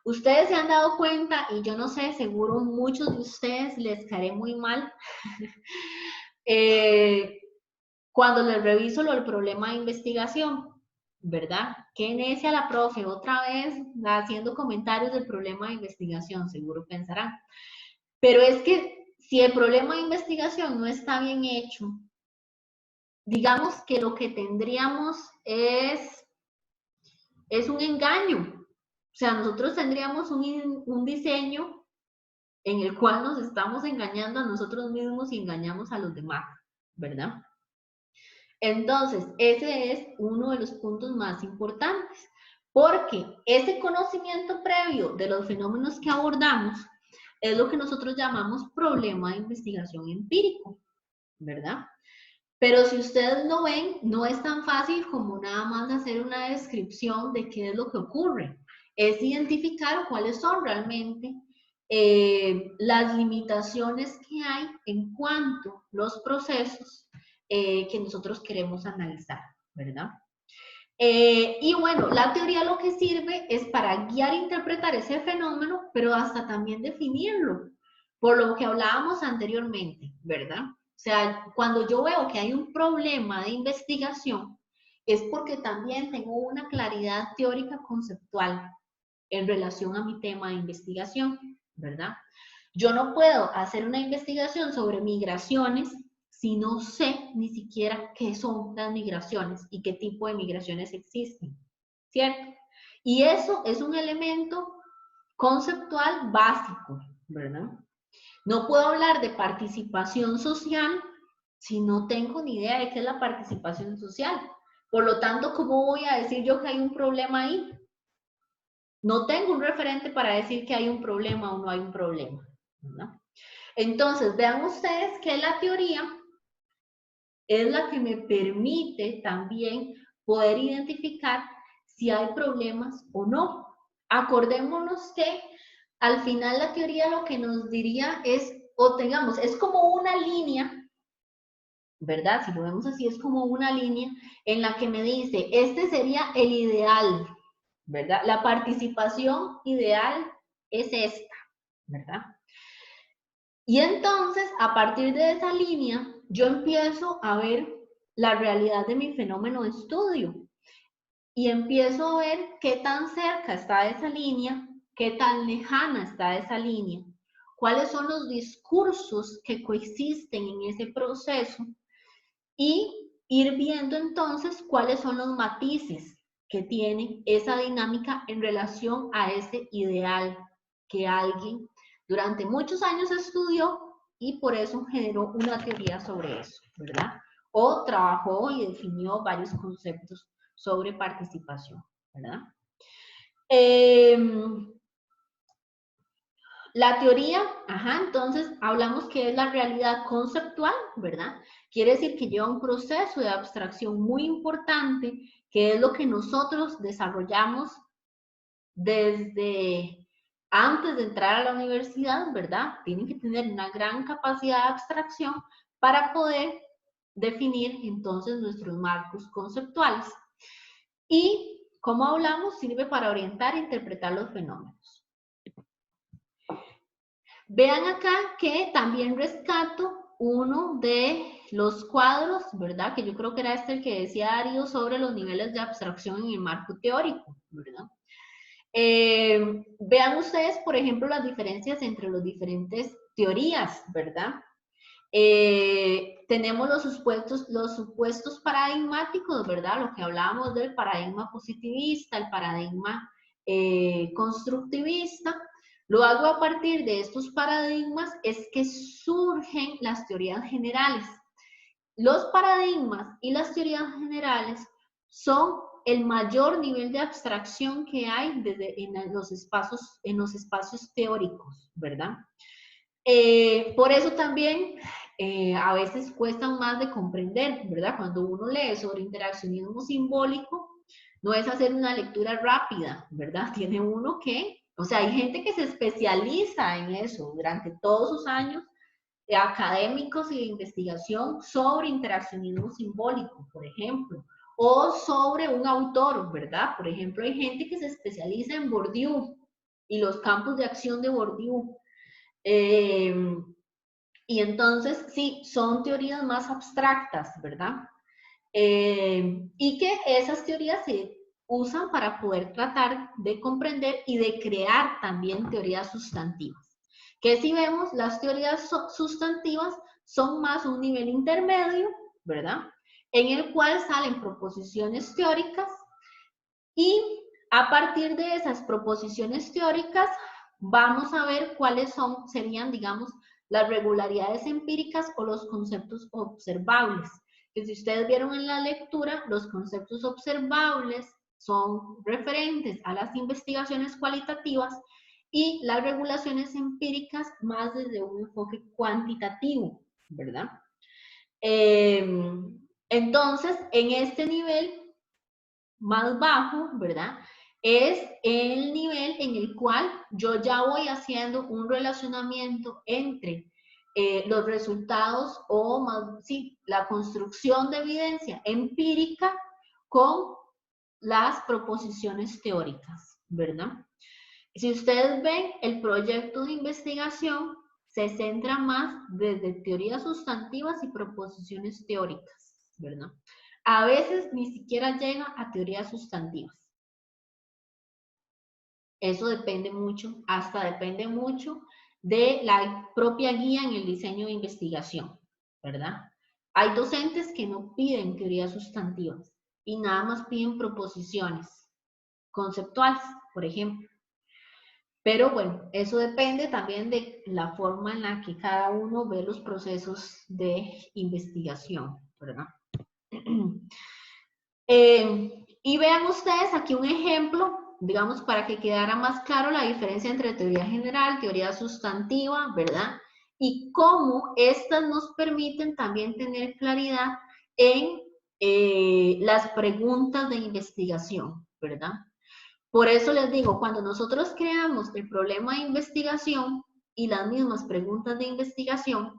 Ustedes se han dado cuenta, y yo no sé, seguro muchos de ustedes les caeré muy mal, cuando les reviso el problema de investigación, ¿verdad? Qué necia la profe, otra vez haciendo comentarios del problema de investigación, seguro pensarán. Pero es que si el problema de investigación no está bien hecho, digamos que lo que tendríamos es un engaño. O sea, nosotros tendríamos un diseño en el cual nos estamos engañando a nosotros mismos y engañamos a los demás, ¿verdad? Entonces, ese es uno de los puntos más importantes, porque ese conocimiento previo de los fenómenos que abordamos es lo que nosotros llamamos problema de investigación empírico, ¿verdad? Pero si ustedes lo ven, no es tan fácil como nada más hacer una descripción de qué es lo que ocurre. Es identificar cuáles son realmente las limitaciones que hay en cuanto a los procesos que nosotros queremos analizar, ¿verdad? Y bueno, la teoría lo que sirve es para guiar e interpretar ese fenómeno, pero hasta también definirlo, por lo que hablábamos anteriormente, ¿verdad? O sea, cuando yo veo que hay un problema de investigación, es porque también tengo una claridad teórica conceptual en relación a mi tema de investigación, ¿verdad? Yo no puedo hacer una investigación sobre migraciones si no sé ni siquiera qué son las migraciones y qué tipo de migraciones existen, ¿cierto? Y eso es un elemento conceptual básico, ¿verdad? No puedo hablar de participación social si no tengo ni idea de qué es la participación social. Por lo tanto, ¿cómo voy a decir yo que hay un problema ahí? No tengo un referente para decir que hay un problema o no hay un problema, ¿verdad? Entonces, vean ustedes que la teoría es la que me permite también poder identificar si hay problemas o no. Acordémonos que al final la teoría lo que nos diría es, o tengamos, es como una línea, ¿verdad? Si lo vemos así, es como una línea en la que me dice, este sería el ideal, ¿verdad? La participación ideal es esta, ¿verdad? Y entonces, a partir de esa línea, yo empiezo a ver la realidad de mi fenómeno de estudio y empiezo a ver qué tan cerca está esa línea, qué tan lejana está esa línea, cuáles son los discursos que coexisten en ese proceso y ir viendo entonces cuáles son los matices que tiene esa dinámica en relación a ese ideal que alguien durante muchos años estudió y por eso generó una teoría sobre eso, ¿verdad? O trabajó y definió varios conceptos sobre participación, ¿verdad? La teoría, entonces hablamos que es la realidad conceptual, ¿verdad? Quiere decir que lleva un proceso de abstracción muy importante, que es lo que nosotros desarrollamos desde antes de entrar a la universidad, ¿verdad? Tienen que tener una gran capacidad de abstracción para poder definir entonces nuestros marcos conceptuales. Y, como hablamos, sirve para orientar e interpretar los fenómenos. Vean acá que también rescato uno de los cuadros, ¿verdad? Que yo creo que era este el que decía Darío sobre los niveles de abstracción en el marco teórico, ¿verdad? Vean ustedes, por ejemplo, las diferencias entre las diferentes teorías, ¿verdad? Tenemos los supuestos paradigmáticos, ¿verdad? Lo que hablábamos del paradigma positivista, el paradigma constructivista. Luego, a partir de estos paradigmas, es que surgen las teorías generales. Los paradigmas y las teorías generales son el mayor nivel de abstracción que hay en los espacios teóricos, ¿verdad? Por eso también a veces cuestan más de comprender, ¿verdad? Cuando uno lee sobre interaccionismo simbólico, no es hacer una lectura rápida, ¿verdad? Tiene uno que, o sea, hay gente que se especializa en eso durante todos sus años académicos y de investigación sobre interaccionismo simbólico, por ejemplo, o sobre un autor, ¿verdad? Por ejemplo, hay gente que se especializa en Bourdieu y los campos de acción de Bourdieu. Y entonces, sí, son teorías más abstractas, ¿verdad? Y que esas teorías se usan para poder tratar de comprender y de crear también teorías sustantivas. Que si vemos, las teorías sustantivas son más un nivel intermedio, ¿verdad? En el cual salen proposiciones teóricas y a partir de esas proposiciones teóricas vamos a ver cuáles serían, digamos, las regularidades empíricas o los conceptos observables, que si ustedes vieron en la lectura, los conceptos observables son referentes a las investigaciones cualitativas y las regulaciones empíricas más desde un enfoque cuantitativo, ¿verdad? Entonces, en este nivel más bajo, ¿verdad? Es el nivel en el cual yo ya voy haciendo un relacionamiento entre los resultados o más, sí, la construcción de evidencia empírica con las proposiciones teóricas, ¿verdad? Si ustedes ven, el proyecto de investigación se centra más desde teorías sustantivas y proposiciones teóricas, ¿verdad? A veces ni siquiera llega a teorías sustantivas. Eso depende mucho, hasta depende mucho de la propia guía en el diseño de investigación, ¿verdad? Hay docentes que no piden teorías sustantivas y nada más piden proposiciones conceptuales, por ejemplo. Pero bueno, eso depende también de la forma en la que cada uno ve los procesos de investigación, ¿verdad? Y vean ustedes aquí un ejemplo, digamos, para que quedara más claro la diferencia entre teoría general, teoría sustantiva, ¿verdad? Y cómo estas nos permiten también tener claridad en las preguntas de investigación, ¿verdad? Por eso les digo, cuando nosotros creamos el problema de investigación y las mismas preguntas de investigación,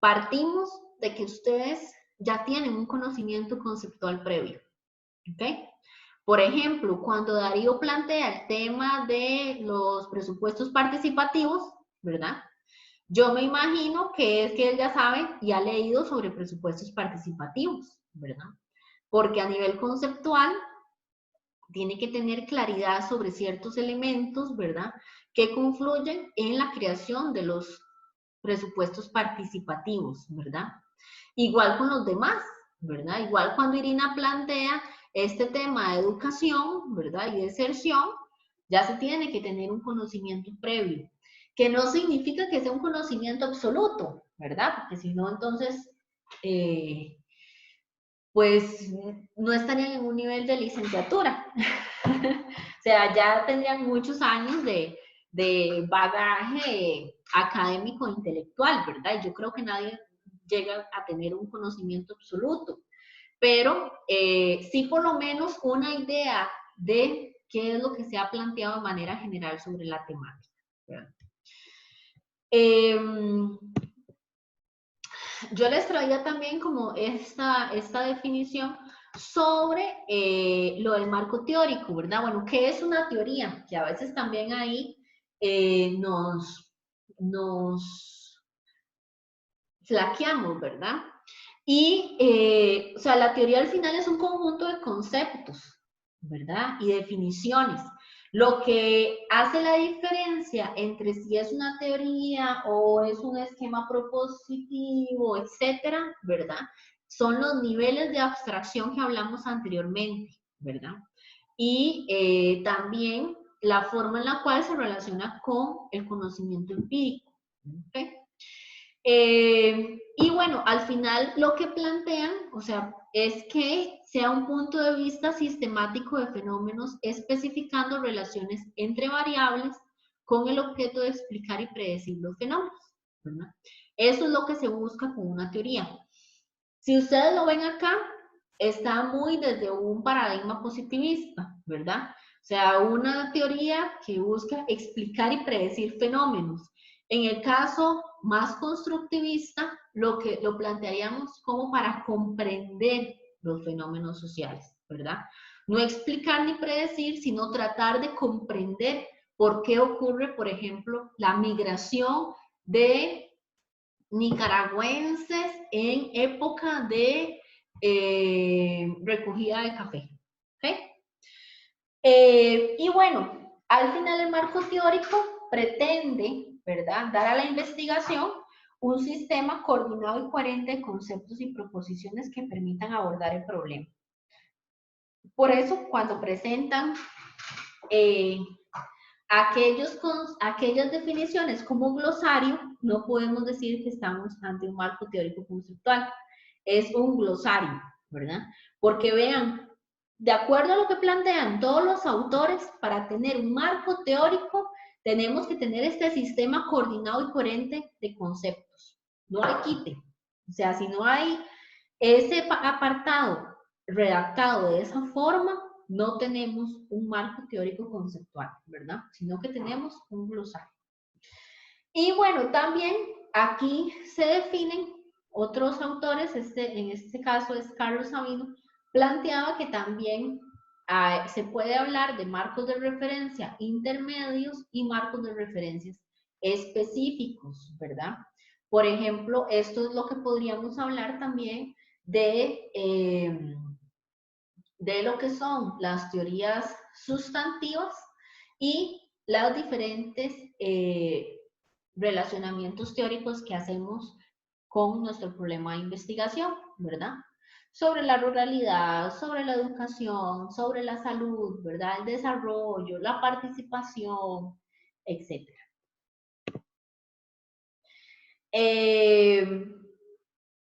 partimos de que ustedes ya tienen un conocimiento conceptual previo. ¿Ok? Por ejemplo, cuando Darío plantea el tema de los presupuestos participativos, ¿verdad? Yo me imagino que es que él ya sabe y ha leído sobre presupuestos participativos, ¿verdad? Porque a nivel conceptual tiene que tener claridad sobre ciertos elementos, ¿verdad? Que confluyen en la creación de los presupuestos participativos, ¿verdad? Igual con los demás, ¿verdad? Igual cuando Irina plantea este tema de educación, ¿verdad? Y de inserción, ya se tiene que tener un conocimiento previo, que no significa que sea un conocimiento absoluto, ¿verdad? Porque si no, entonces, pues no estarían en un nivel de licenciatura. O sea, ya tendrían muchos años de bagaje académico e intelectual, ¿verdad? Y yo creo que nadie llega a tener un conocimiento absoluto, pero sí por lo menos una idea de qué es lo que se ha planteado de manera general sobre la temática, ¿verdad? Yo les traía también como esta definición sobre lo del marco teórico, ¿verdad? Bueno, ¿qué es una teoría? Que a veces también ahí nos flaqueamos, ¿verdad? Y, o sea, la teoría al final es un conjunto de conceptos, ¿verdad? Y definiciones. Lo que hace la diferencia entre si es una teoría o es un esquema propositivo, etcétera, ¿verdad? Son los niveles de abstracción que hablamos anteriormente, ¿verdad? Y también la forma en la cual se relaciona con el conocimiento empírico, ¿ok? Y bueno, al final lo que plantean, o sea, es que sea un punto de vista sistemático de fenómenos especificando relaciones entre variables con el objeto de explicar y predecir los fenómenos, ¿verdad? Eso es lo que se busca con una teoría. Si ustedes lo ven acá, está muy desde un paradigma positivista, ¿verdad? O sea, una teoría que busca explicar y predecir fenómenos. En el caso más constructivista, lo plantearíamos como para comprender los fenómenos sociales, ¿verdad? No explicar ni predecir, sino tratar de comprender por qué ocurre, por ejemplo, la migración de nicaragüenses en época de recogida de café. ¿Okay? Y bueno, al final el marco teórico pretende, ¿verdad?, dar a la investigación un sistema coordinado y coherente de conceptos y proposiciones que permitan abordar el problema. Por eso, cuando presentan aquellas definiciones como glosario, no podemos decir que estamos ante un marco teórico conceptual. es un glosario, ¿verdad? Porque vean, de acuerdo a lo que plantean todos los autores, para tener un marco teórico, tenemos que tener este sistema coordinado y coherente de conceptos. No hay quite. O sea, si no hay ese apartado redactado de esa forma, no tenemos un marco teórico conceptual, ¿verdad? Sino que tenemos un glosario. Y bueno, también aquí se definen otros autores, en este caso es Carlos Sabino, planteaba que también se puede hablar de marcos de referencia intermedios y marcos de referencias específicos, ¿verdad? Por ejemplo, esto es lo que podríamos hablar también de lo que son las teorías sustantivas y los diferentes relacionamientos teóricos que hacemos con nuestro problema de investigación, ¿verdad? Sobre la ruralidad, sobre la educación, sobre la salud, ¿verdad? El desarrollo, la participación, etc.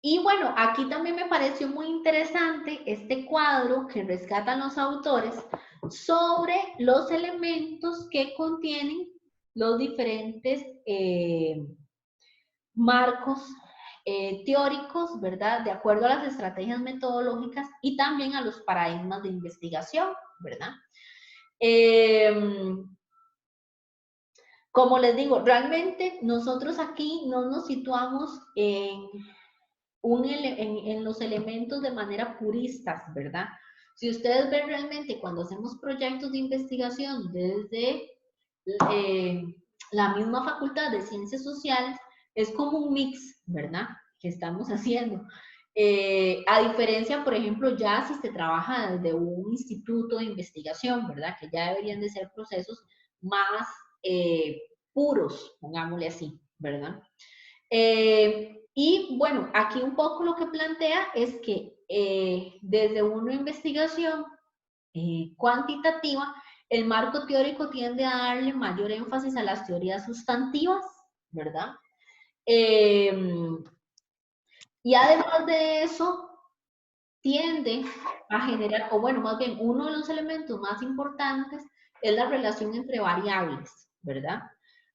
Y bueno, aquí también me pareció muy interesante este cuadro que rescatan los autores sobre los elementos que contienen los diferentes marcos teóricos, ¿verdad? De acuerdo a las estrategias metodológicas y también a los paradigmas de investigación, ¿verdad? Como les digo, realmente nosotros aquí no nos situamos en los elementos de manera puristas, ¿verdad? Si ustedes ven realmente cuando hacemos proyectos de investigación desde la misma Facultad de Ciencias Sociales, es como un mix, ¿verdad? Que estamos haciendo. A diferencia, por ejemplo, ya si se trabaja desde un instituto de investigación, ¿verdad? Que ya deberían de ser procesos más puros, pongámosle así, ¿verdad? Y bueno, aquí un poco lo que plantea es que desde una investigación cuantitativa, el marco teórico tiende a darle mayor énfasis a las teorías sustantivas, ¿verdad? Y además de eso, tiende a generar, o bueno, más bien, uno de los elementos más importantes es la relación entre variables, ¿verdad?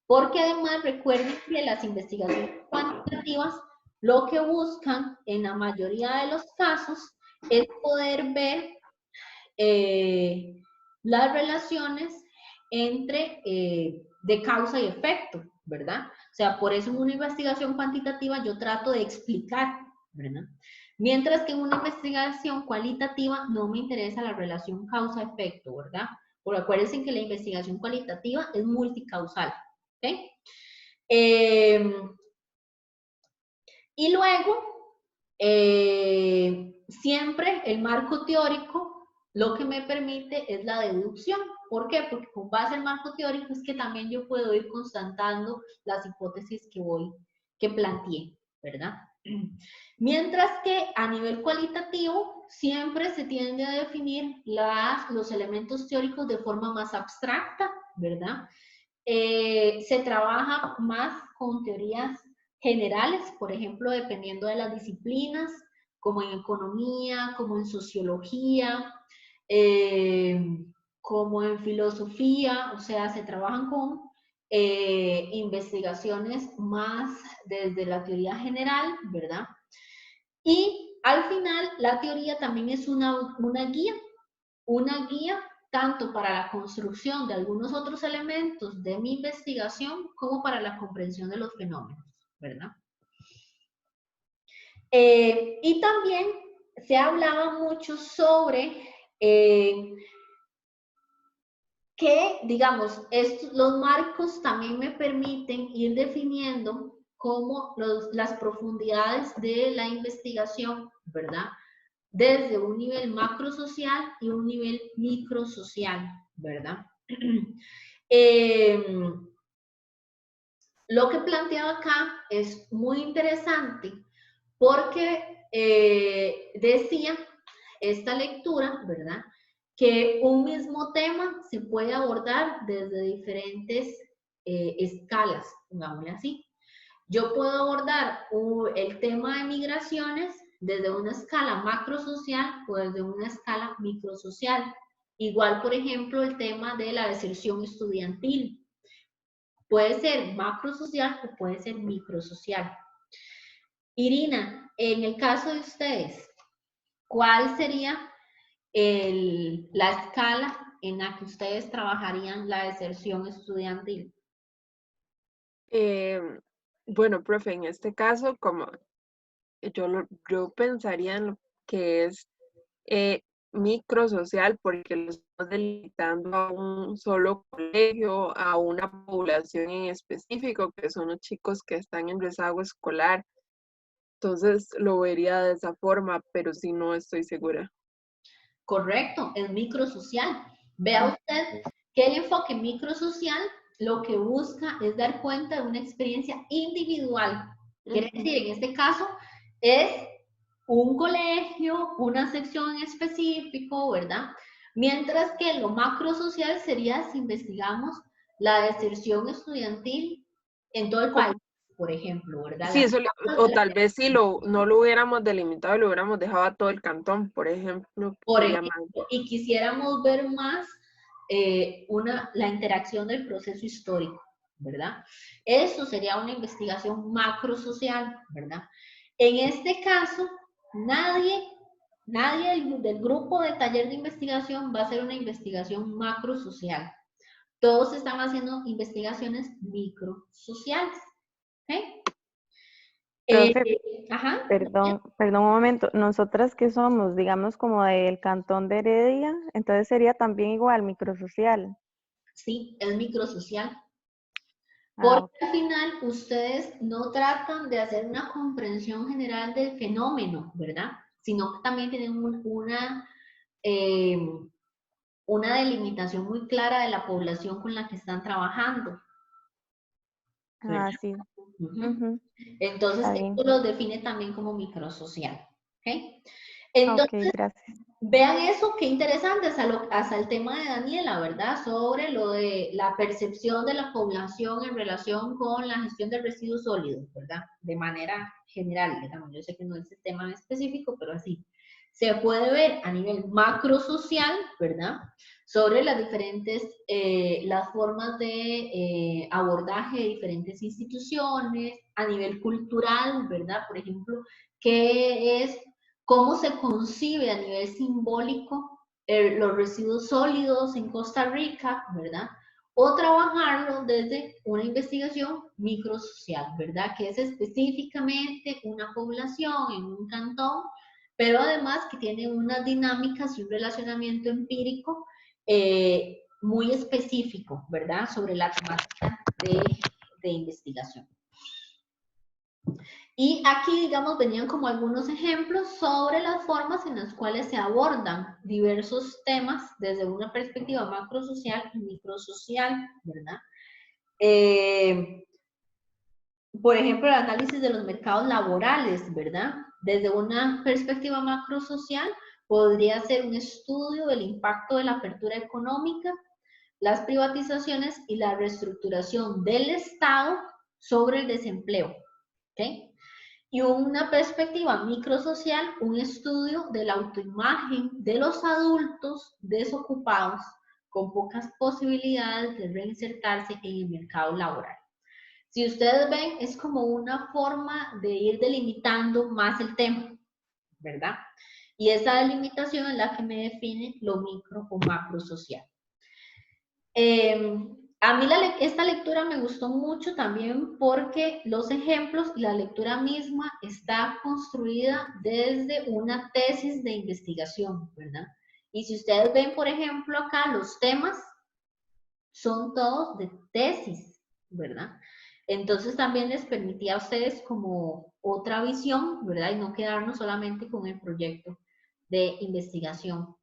Porque además recuerden que las investigaciones cuantitativas lo que buscan en la mayoría de los casos es poder ver las relaciones entre de causa y efecto, ¿verdad? O sea, por eso en una investigación cuantitativa yo trato de explicar, ¿verdad? Mientras que en una investigación cualitativa no me interesa la relación causa-efecto, ¿verdad? Porque acuérdense que la investigación cualitativa es multicausal, ¿ok? Y luego, siempre el marco teórico lo que me permite es la deducción. ¿Por qué? Porque con base al marco teórico es que también yo puedo ir constatando las hipótesis que planteé, ¿verdad? Mientras que a nivel cualitativo siempre se tiende a definir los elementos teóricos de forma más abstracta, ¿verdad? Se trabaja más con teorías generales, por ejemplo, dependiendo de las disciplinas, como en economía, como en sociología, como en filosofía, o sea, se trabajan con investigaciones más desde la teoría general, ¿verdad? Y al final, la teoría también es una guía tanto para la construcción de algunos otros elementos de mi investigación como para la comprensión de los fenómenos, ¿verdad? Y también se hablaba mucho sobre que, digamos, los marcos también me permiten ir definiendo cómo las profundidades de la investigación, ¿verdad? Desde un nivel macrosocial y un nivel microsocial, ¿verdad? Lo que planteaba acá es muy interesante porque decía esta lectura, ¿verdad? Que un mismo tema se puede abordar desde diferentes escalas, pongámosle así. Yo puedo abordar el tema de migraciones desde una escala macrosocial o desde una escala microsocial. Igual, por ejemplo, el tema de la deserción estudiantil. Puede ser macrosocial o puede ser microsocial. Irina, en el caso de ustedes, ¿cuál sería la escala en la que ustedes trabajarían la deserción estudiantil? Bueno, profe, en este caso, como yo pensaría en lo que es microsocial, porque lo estamos delimitando a un solo colegio, a una población en específico, que son los chicos que están en rezago escolar. Entonces lo vería de esa forma, pero sí no estoy segura. Correcto, es microsocial. Vea usted que el enfoque microsocial lo que busca es dar cuenta de una experiencia individual. Quiere decir, en este caso, es un colegio, una sección en específico, ¿verdad? Mientras que lo macrosocial sería si investigamos la deserción estudiantil en todo el país, por ejemplo, ¿verdad? Sí, o tal vez si no lo hubiéramos delimitado y lo hubiéramos dejado a todo el cantón, por ejemplo. Por ejemplo, y quisiéramos ver más la interacción del proceso histórico, ¿verdad? Eso sería una investigación macrosocial, ¿verdad? En este caso, nadie del grupo de taller de investigación va a hacer una investigación macrosocial. Todos están haciendo investigaciones microsociales, ¿ok? Profe, Ajá. perdón un momento. Nosotras que somos, digamos, como del cantón de Heredia, entonces sería también igual, microsocial. Sí, es microsocial. Ah, Porque al final ustedes no tratan de hacer una comprensión general del fenómeno, ¿verdad? Sino que también tienen una delimitación muy clara de la población con la que están trabajando. sí. Uh-huh. Entonces, esto lo define también como microsocial. ¿Okay? Entonces, Ok, gracias. vean eso, qué interesante, hasta el tema de Daniela, ¿verdad? Sobre lo de la percepción de la población en relación con la gestión de residuos sólidos, ¿verdad? De manera general, digamos, yo sé que no es el tema específico, pero así. Se puede ver a nivel macrosocial, ¿verdad? Sobre las diferentes, las formas de abordaje de diferentes instituciones, a nivel cultural, ¿verdad? Por ejemplo, ¿qué es cómo se concibe a nivel simbólico los residuos sólidos en Costa Rica, ¿verdad? O trabajarlo desde una investigación microsocial, ¿verdad? Que es específicamente una población en un cantón, pero además que tiene unas dinámicas y un relacionamiento empírico muy específico, ¿verdad? Sobre la temática de investigación. Y aquí, digamos, venían como algunos ejemplos sobre las formas en las cuales se abordan diversos temas desde una perspectiva macrosocial y microsocial, ¿verdad? Por ejemplo, el análisis de los mercados laborales, ¿verdad? Desde una perspectiva macrosocial, podría ser un estudio del impacto de la apertura económica, las privatizaciones y la reestructuración del Estado sobre el desempleo, ¿ok? Y una perspectiva microsocial, un estudio de la autoimagen de los adultos desocupados con pocas posibilidades de reinsertarse en el mercado laboral. Si ustedes ven, es como una forma de ir delimitando más el tema, ¿verdad? Y esa delimitación es la que me define lo micro o macro social. A mí esta lectura me gustó mucho también porque los ejemplos y la lectura misma está construida desde una tesis de investigación, ¿verdad? Y si ustedes ven, por ejemplo, acá los temas son todos de tesis, ¿verdad? Entonces también les permitía a ustedes como otra visión, ¿verdad? Y no quedarnos solamente con el proyecto de investigación.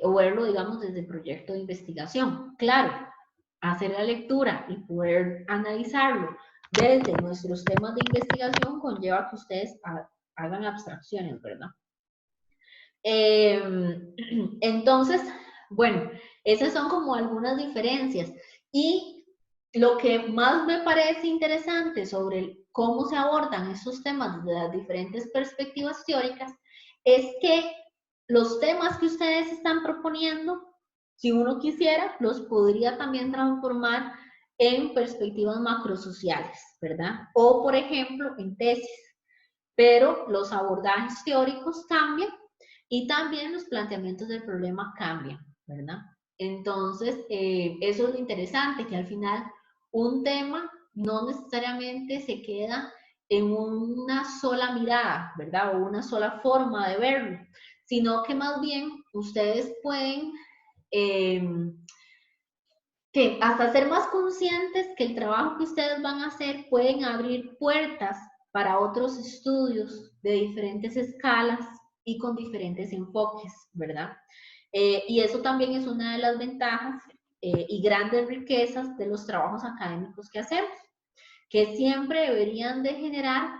O verlo, digamos, desde el proyecto de investigación. Claro, hacer la lectura y poder analizarlo desde nuestros temas de investigación conlleva que ustedes hagan abstracciones, ¿verdad? Entonces, bueno, esas son como algunas diferencias. Y lo que más me parece interesante sobre cómo se abordan esos temas desde las diferentes perspectivas teóricas es que los temas que ustedes están proponiendo, si uno quisiera, los podría también transformar en perspectivas macrosociales, ¿verdad? O, por ejemplo, en tesis. Pero los abordajes teóricos cambian y también los planteamientos del problema cambian, ¿verdad? Entonces, eso es lo interesante, que al final un tema no necesariamente se queda en una sola mirada, ¿verdad? O una sola forma de verlo, sino que más bien ustedes pueden que hasta ser más conscientes que el trabajo que ustedes van a hacer pueden abrir puertas para otros estudios de diferentes escalas y con diferentes enfoques, ¿verdad? Y eso también es una de las ventajas y grandes riquezas de los trabajos académicos que hacemos, que siempre deberían de generar,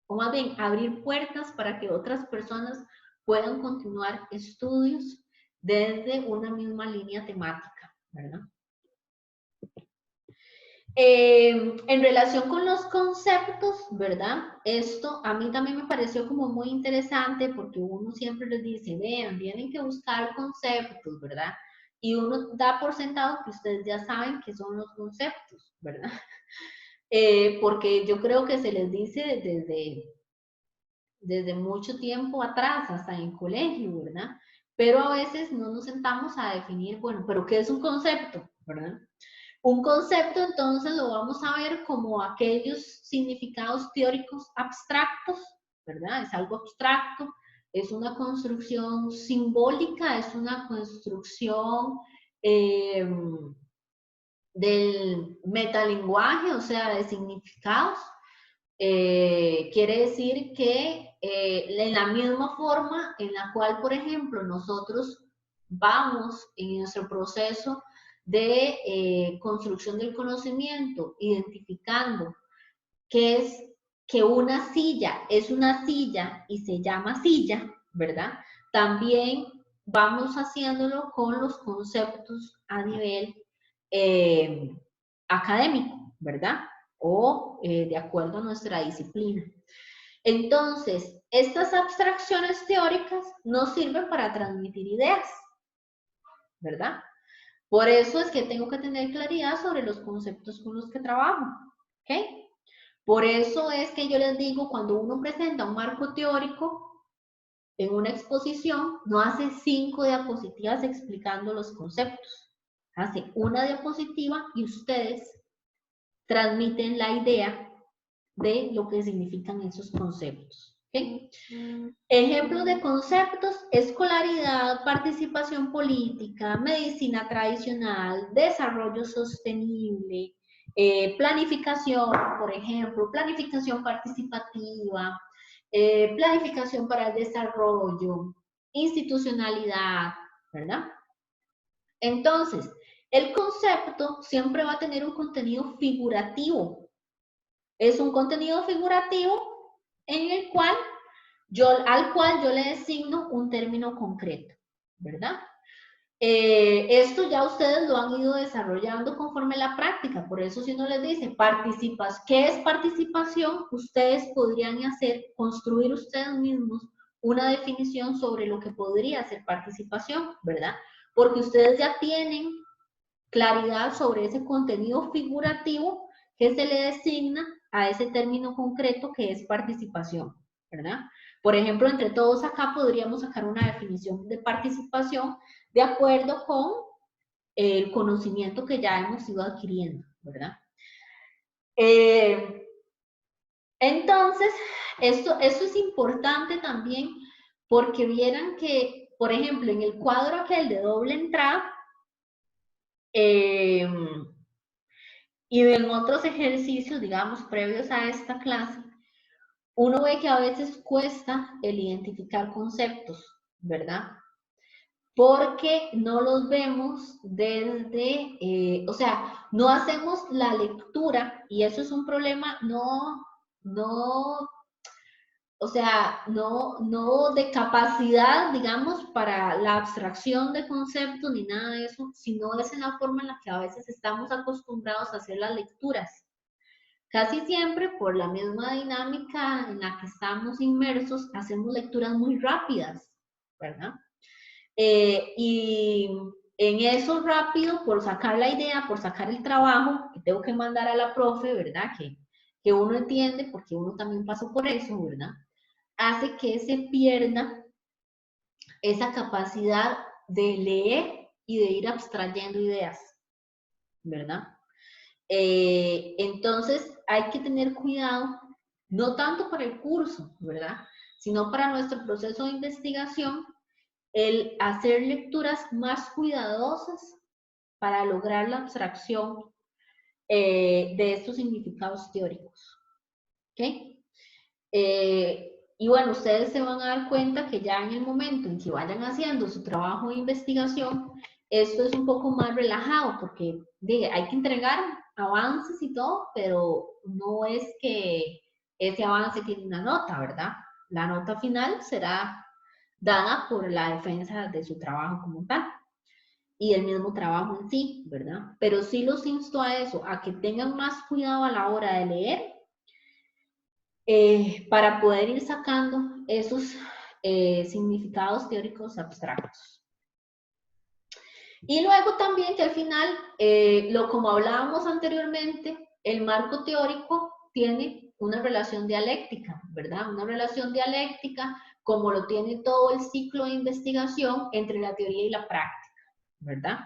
o más bien abrir puertas para que otras personas puedan continuar estudios desde una misma línea temática, ¿verdad? En relación con los conceptos, ¿verdad? Esto a mí también me pareció como muy interesante porque uno siempre les dice, vean, tienen que buscar conceptos, ¿verdad? Y uno da por sentado que ustedes ya saben qué son los conceptos, ¿verdad? Porque yo creo que se les dice desde mucho tiempo atrás, hasta en colegio, ¿verdad? Pero a veces no nos sentamos a definir, bueno, pero ¿qué es un concepto? ¿Verdad? Un concepto entonces lo vamos a ver como aquellos significados teóricos abstractos, ¿verdad? Es algo abstracto, es una construcción simbólica, es una construcción del metalenguaje, o sea, de significados. Quiere decir que en la misma forma en la cual, por ejemplo, nosotros vamos en nuestro proceso de construcción del conocimiento, identificando que es que una silla es una silla y se llama silla, ¿verdad? También vamos haciéndolo con los conceptos a nivel eh, académico, ¿verdad? O de acuerdo a nuestra disciplina. Entonces, estas abstracciones teóricas nos sirven para transmitir ideas, ¿verdad? Por eso es que tengo que tener claridad sobre los conceptos con los que trabajo, ¿ok? Por eso es que yo les digo, cuando uno presenta un marco teórico en una exposición, no hace 5 diapositivas explicando los conceptos. Hace una diapositiva y ustedes transmiten la idea de lo que significan esos conceptos. ¿Okay? Ejemplos de conceptos: escolaridad, participación política, medicina tradicional, desarrollo sostenible, planificación, por ejemplo, planificación participativa, planificación para el desarrollo, institucionalidad, ¿verdad? Entonces, el concepto siempre va a tener un contenido figurativo. Es un contenido figurativo en el cual al cual yo le designo un término concreto, ¿verdad? Esto ya ustedes lo han ido desarrollando conforme la práctica, por eso si uno les dice ¿qué es participación? Ustedes podrían construir ustedes mismos una definición sobre lo que podría ser participación, ¿verdad? Porque ustedes ya tienen claridad sobre ese contenido figurativo que se le designa a ese término concreto que es participación, ¿verdad? Por ejemplo, entre todos acá podríamos sacar una definición de participación de acuerdo con el conocimiento que ya hemos ido adquiriendo, ¿verdad? Entonces, esto es importante también porque vieran que, por ejemplo, en el cuadro aquel de doble entrada, y en otros ejercicios, digamos, previos a esta clase, uno ve que a veces cuesta el identificar conceptos, ¿verdad? Porque no los vemos desde, o sea, no hacemos la lectura, y eso es un problema no o sea, no de capacidad, digamos, para la abstracción de conceptos ni nada de eso, sino es en la forma en la que a veces estamos acostumbrados a hacer las lecturas. Casi siempre, por la misma dinámica en la que estamos inmersos, hacemos lecturas muy rápidas, ¿verdad? Y en eso rápido, por sacar la idea, por sacar el trabajo que tengo que mandar a la profe, ¿verdad? Que uno entiende, porque uno también pasó por eso, ¿verdad? Hace que se pierda esa capacidad de leer y de ir abstrayendo ideas, ¿verdad? Entonces hay que tener cuidado, no tanto para el curso, ¿verdad? Sino para nuestro proceso de investigación, el hacer lecturas más cuidadosas para lograr la abstracción de estos significados teóricos. ¿Ok? Y bueno, ustedes se van a dar cuenta que ya en el momento en que vayan haciendo su trabajo de investigación, esto es un poco más relajado, porque hay que entregar avances y todo, pero no es que ese avance tiene una nota, ¿verdad? La nota final será dada por la defensa de su trabajo como tal y el mismo trabajo en sí, ¿verdad? Pero sí los insto a eso, a que tengan más cuidado a la hora de leer para poder ir sacando esos significados teóricos abstractos. Y luego también que al final, como hablábamos anteriormente, el marco teórico tiene una relación dialéctica, ¿verdad? Una relación dialéctica como lo tiene todo el ciclo de investigación entre la teoría y la práctica, ¿verdad?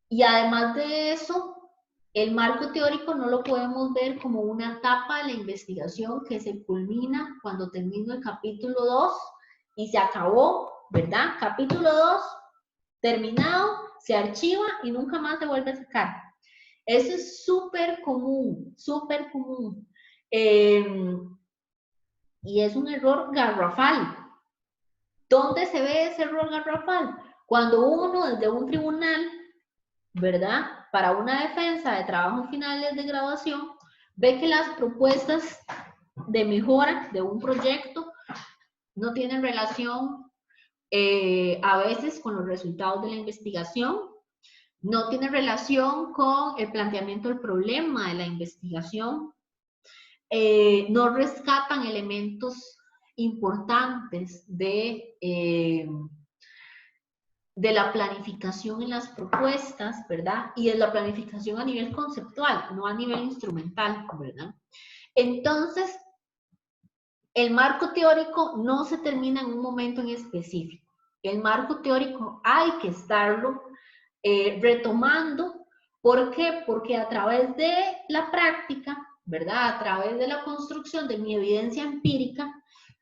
Y además de eso, el marco teórico no lo podemos ver como una etapa de la investigación que se culmina cuando termino el capítulo 2 y se acabó, ¿verdad? Capítulo 2, terminado, se archiva y nunca más se vuelve a sacar. Eso es súper común, súper común. Y es un error garrafal. ¿Dónde se ve ese error garrafal? Cuando uno desde un tribunal, ¿verdad? Para una defensa de trabajos finales de graduación, ve que las propuestas de mejora de un proyecto no tienen relación a veces con los resultados de la investigación, no tienen relación con el planteamiento del problema de la investigación, no rescatan elementos importantes de la planificación en las propuestas, ¿verdad? Y de la planificación a nivel conceptual, no a nivel instrumental, ¿verdad? Entonces, el marco teórico no se termina en un momento en específico. El marco teórico hay que estarlo retomando. ¿Por qué? Porque a través de la práctica, ¿verdad? A través de la construcción de mi evidencia empírica,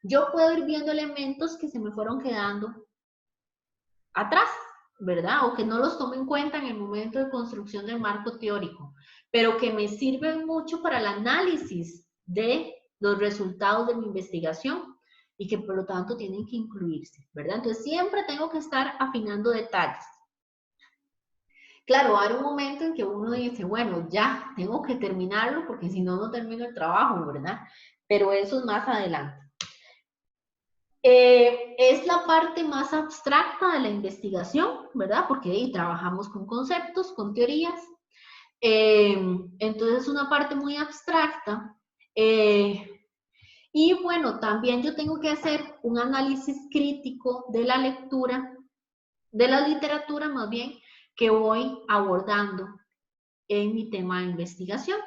yo puedo ir viendo elementos que se me fueron quedando atrás, ¿verdad? O que no los tomo en cuenta en el momento de construcción del marco teórico, pero que me sirven mucho para el análisis de los resultados de mi investigación y que por lo tanto tienen que incluirse, ¿verdad? Entonces siempre tengo que estar afinando detalles. Claro, hay un momento en que uno dice, bueno, ya, tengo que terminarlo porque si no, no termino el trabajo, ¿verdad? Pero eso es más adelante. Es la parte más abstracta de la investigación, ¿verdad? Porque ahí trabajamos con conceptos, con teorías. Entonces es una parte muy abstracta. Y bueno, también yo tengo que hacer un análisis crítico de la lectura, de la literatura más bien, que voy abordando en mi tema de investigación,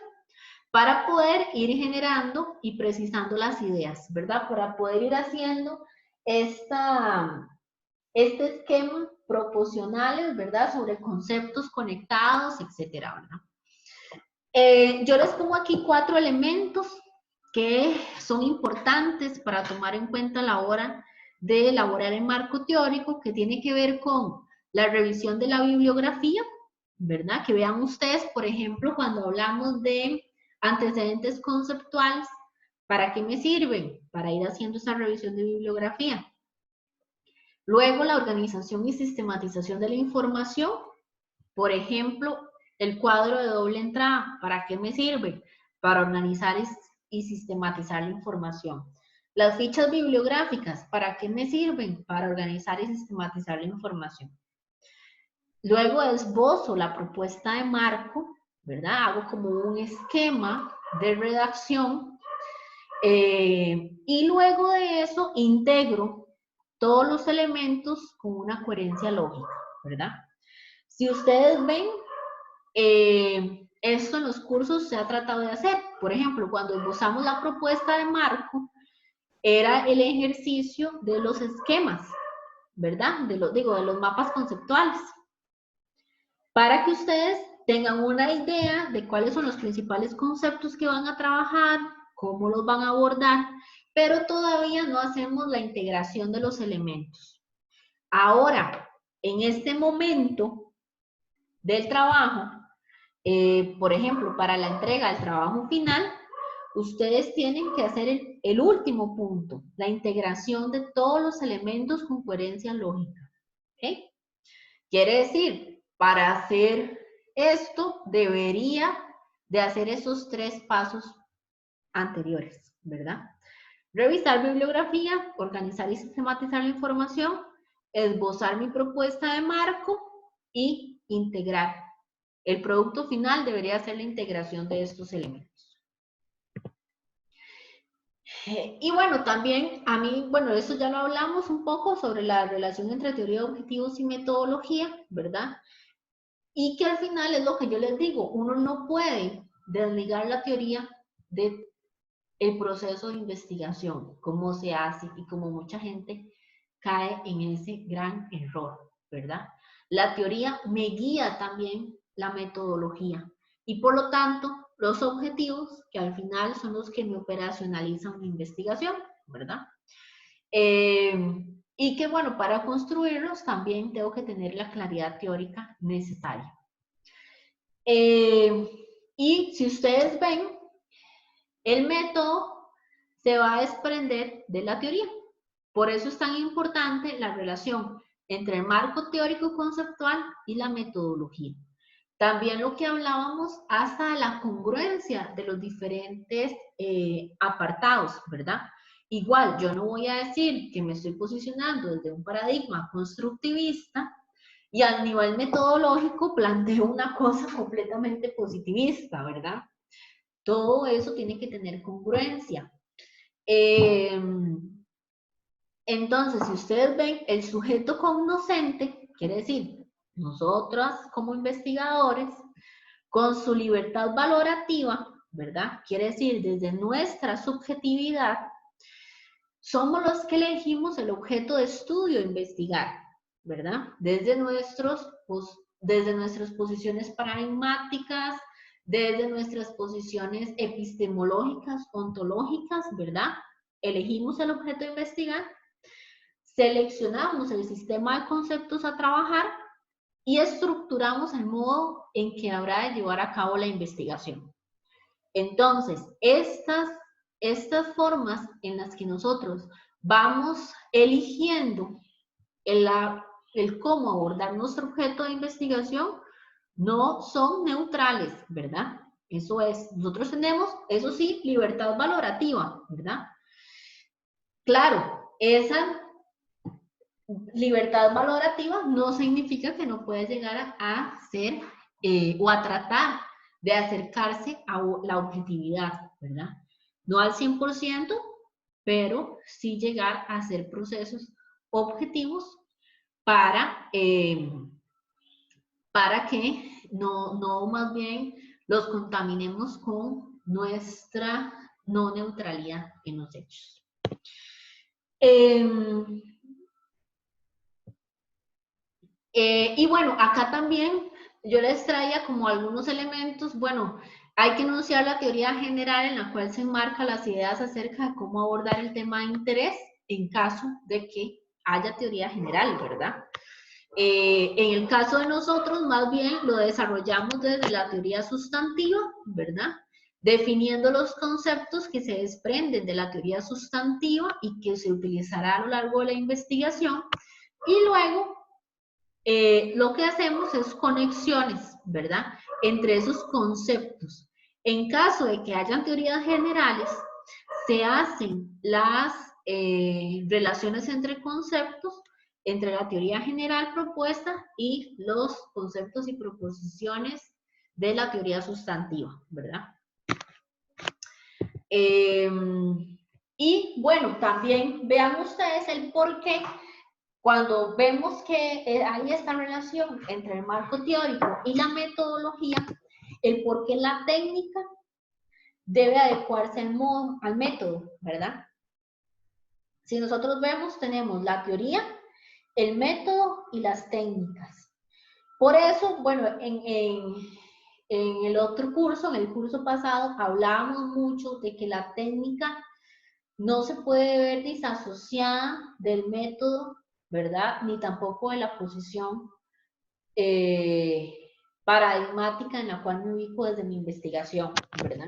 para poder ir generando y precisando las ideas, ¿verdad? Para poder ir haciendo este esquema proporcionales, ¿verdad? Sobre conceptos conectados, etcétera, ¿verdad? Yo les pongo aquí 4 elementos que son importantes para tomar en cuenta a la hora de elaborar el marco teórico, que tiene que ver con la revisión de la bibliografía, ¿verdad? Que vean ustedes, por ejemplo, cuando hablamos de antecedentes conceptuales, ¿para qué me sirven? Para ir haciendo esa revisión de bibliografía. Luego, la organización y sistematización de la información. Por ejemplo, el cuadro de doble entrada, ¿para qué me sirve? Para organizar y sistematizar la información. Las fichas bibliográficas, ¿para qué me sirven? Para organizar y sistematizar la información. Luego esbozo la propuesta de marco, ¿verdad? Hago como un esquema de redacción y luego de eso integro todos los elementos con una coherencia lógica, ¿verdad? Si ustedes ven, esto en los cursos se ha tratado de hacer. Por ejemplo, cuando esbozamos la propuesta de marco, era el ejercicio de los esquemas, ¿verdad? De los mapas conceptuales. Para que ustedes tengan una idea de cuáles son los principales conceptos que van a trabajar, cómo los van a abordar, pero todavía no hacemos la integración de los elementos. Ahora, en este momento del trabajo, por ejemplo, para la entrega del trabajo final, ustedes tienen que hacer el último punto, la integración de todos los elementos con coherencia lógica. ¿Okay? Quiere decir, para hacer esto, debería de hacer esos 3 pasos anteriores, ¿verdad? Revisar bibliografía, organizar y sistematizar la información, esbozar mi propuesta de marco y integrar. El producto final debería ser la integración de estos elementos. Y bueno, también a mí, bueno, eso ya lo hablamos un poco sobre la relación entre teoría de objetivos y metodología, ¿verdad? Y que al final es lo que yo les digo, uno no puede desligar la teoría del proceso de investigación, cómo se hace y como mucha gente cae en ese gran error, ¿verdad? La teoría me guía también la metodología y por lo tanto los objetivos que al final son los que me operacionalizan mi investigación, ¿verdad? Y que bueno, para construirlos también tengo que tener la claridad teórica necesaria. Y si ustedes ven, el método se va a desprender de la teoría. Por eso es tan importante la relación entre el marco teórico conceptual y la metodología. También lo que hablábamos hasta la congruencia de los diferentes apartados, ¿verdad? Igual, yo no voy a decir que me estoy posicionando desde un paradigma constructivista y a nivel metodológico planteo una cosa completamente positivista, ¿verdad? Todo eso tiene que tener congruencia. Entonces, si ustedes ven, el sujeto cognoscente, quiere decir, nosotras como investigadores, con su libertad valorativa, ¿verdad? Quiere decir, desde nuestra subjetividad, somos los que elegimos el objeto de estudio a investigar, ¿verdad? Desde nuestras posiciones paradigmáticas, desde nuestras posiciones epistemológicas, ontológicas, ¿verdad? Elegimos el objeto de investigar, seleccionamos el sistema de conceptos a trabajar y estructuramos el modo en que habrá de llevar a cabo la investigación. Entonces, estas formas en las que nosotros vamos eligiendo el cómo abordar nuestro objeto de investigación no son neutrales, ¿verdad? Eso es, nosotros tenemos, eso sí, libertad valorativa, ¿verdad? Claro, esa libertad valorativa no significa que no puede llegar a ser o a tratar de acercarse a la objetividad, ¿verdad? No al 100%, pero sí llegar a hacer procesos objetivos para que no más bien los contaminemos con nuestra no neutralidad en los hechos. Y bueno, acá también yo les traía como algunos elementos. Bueno, hay que enunciar la teoría general en la cual se enmarcan las ideas acerca de cómo abordar el tema de interés en caso de que haya teoría general, ¿verdad? En el caso de nosotros, más bien lo desarrollamos desde la teoría sustantiva, ¿verdad? Definiendo los conceptos que se desprenden de la teoría sustantiva y que se utilizará a lo largo de la investigación. Y luego, lo que hacemos es conexiones, ¿verdad? Entre esos conceptos. En caso de que hayan teorías generales, se hacen las relaciones entre conceptos, entre la teoría general propuesta y los conceptos y proposiciones de la teoría sustantiva, ¿verdad? Y bueno, también vean ustedes el por qué cuando vemos que hay esta relación entre el marco teórico y la metodología, el por qué la técnica debe adecuarse al método, ¿verdad? Si nosotros vemos, tenemos la teoría, el método y las técnicas. Por eso, bueno, en el otro curso, en el curso pasado, hablábamos mucho de que la técnica no se puede ver disasociada del método, ¿verdad? Ni tampoco de la posición paradigmática en la cual me ubico desde mi investigación, ¿verdad?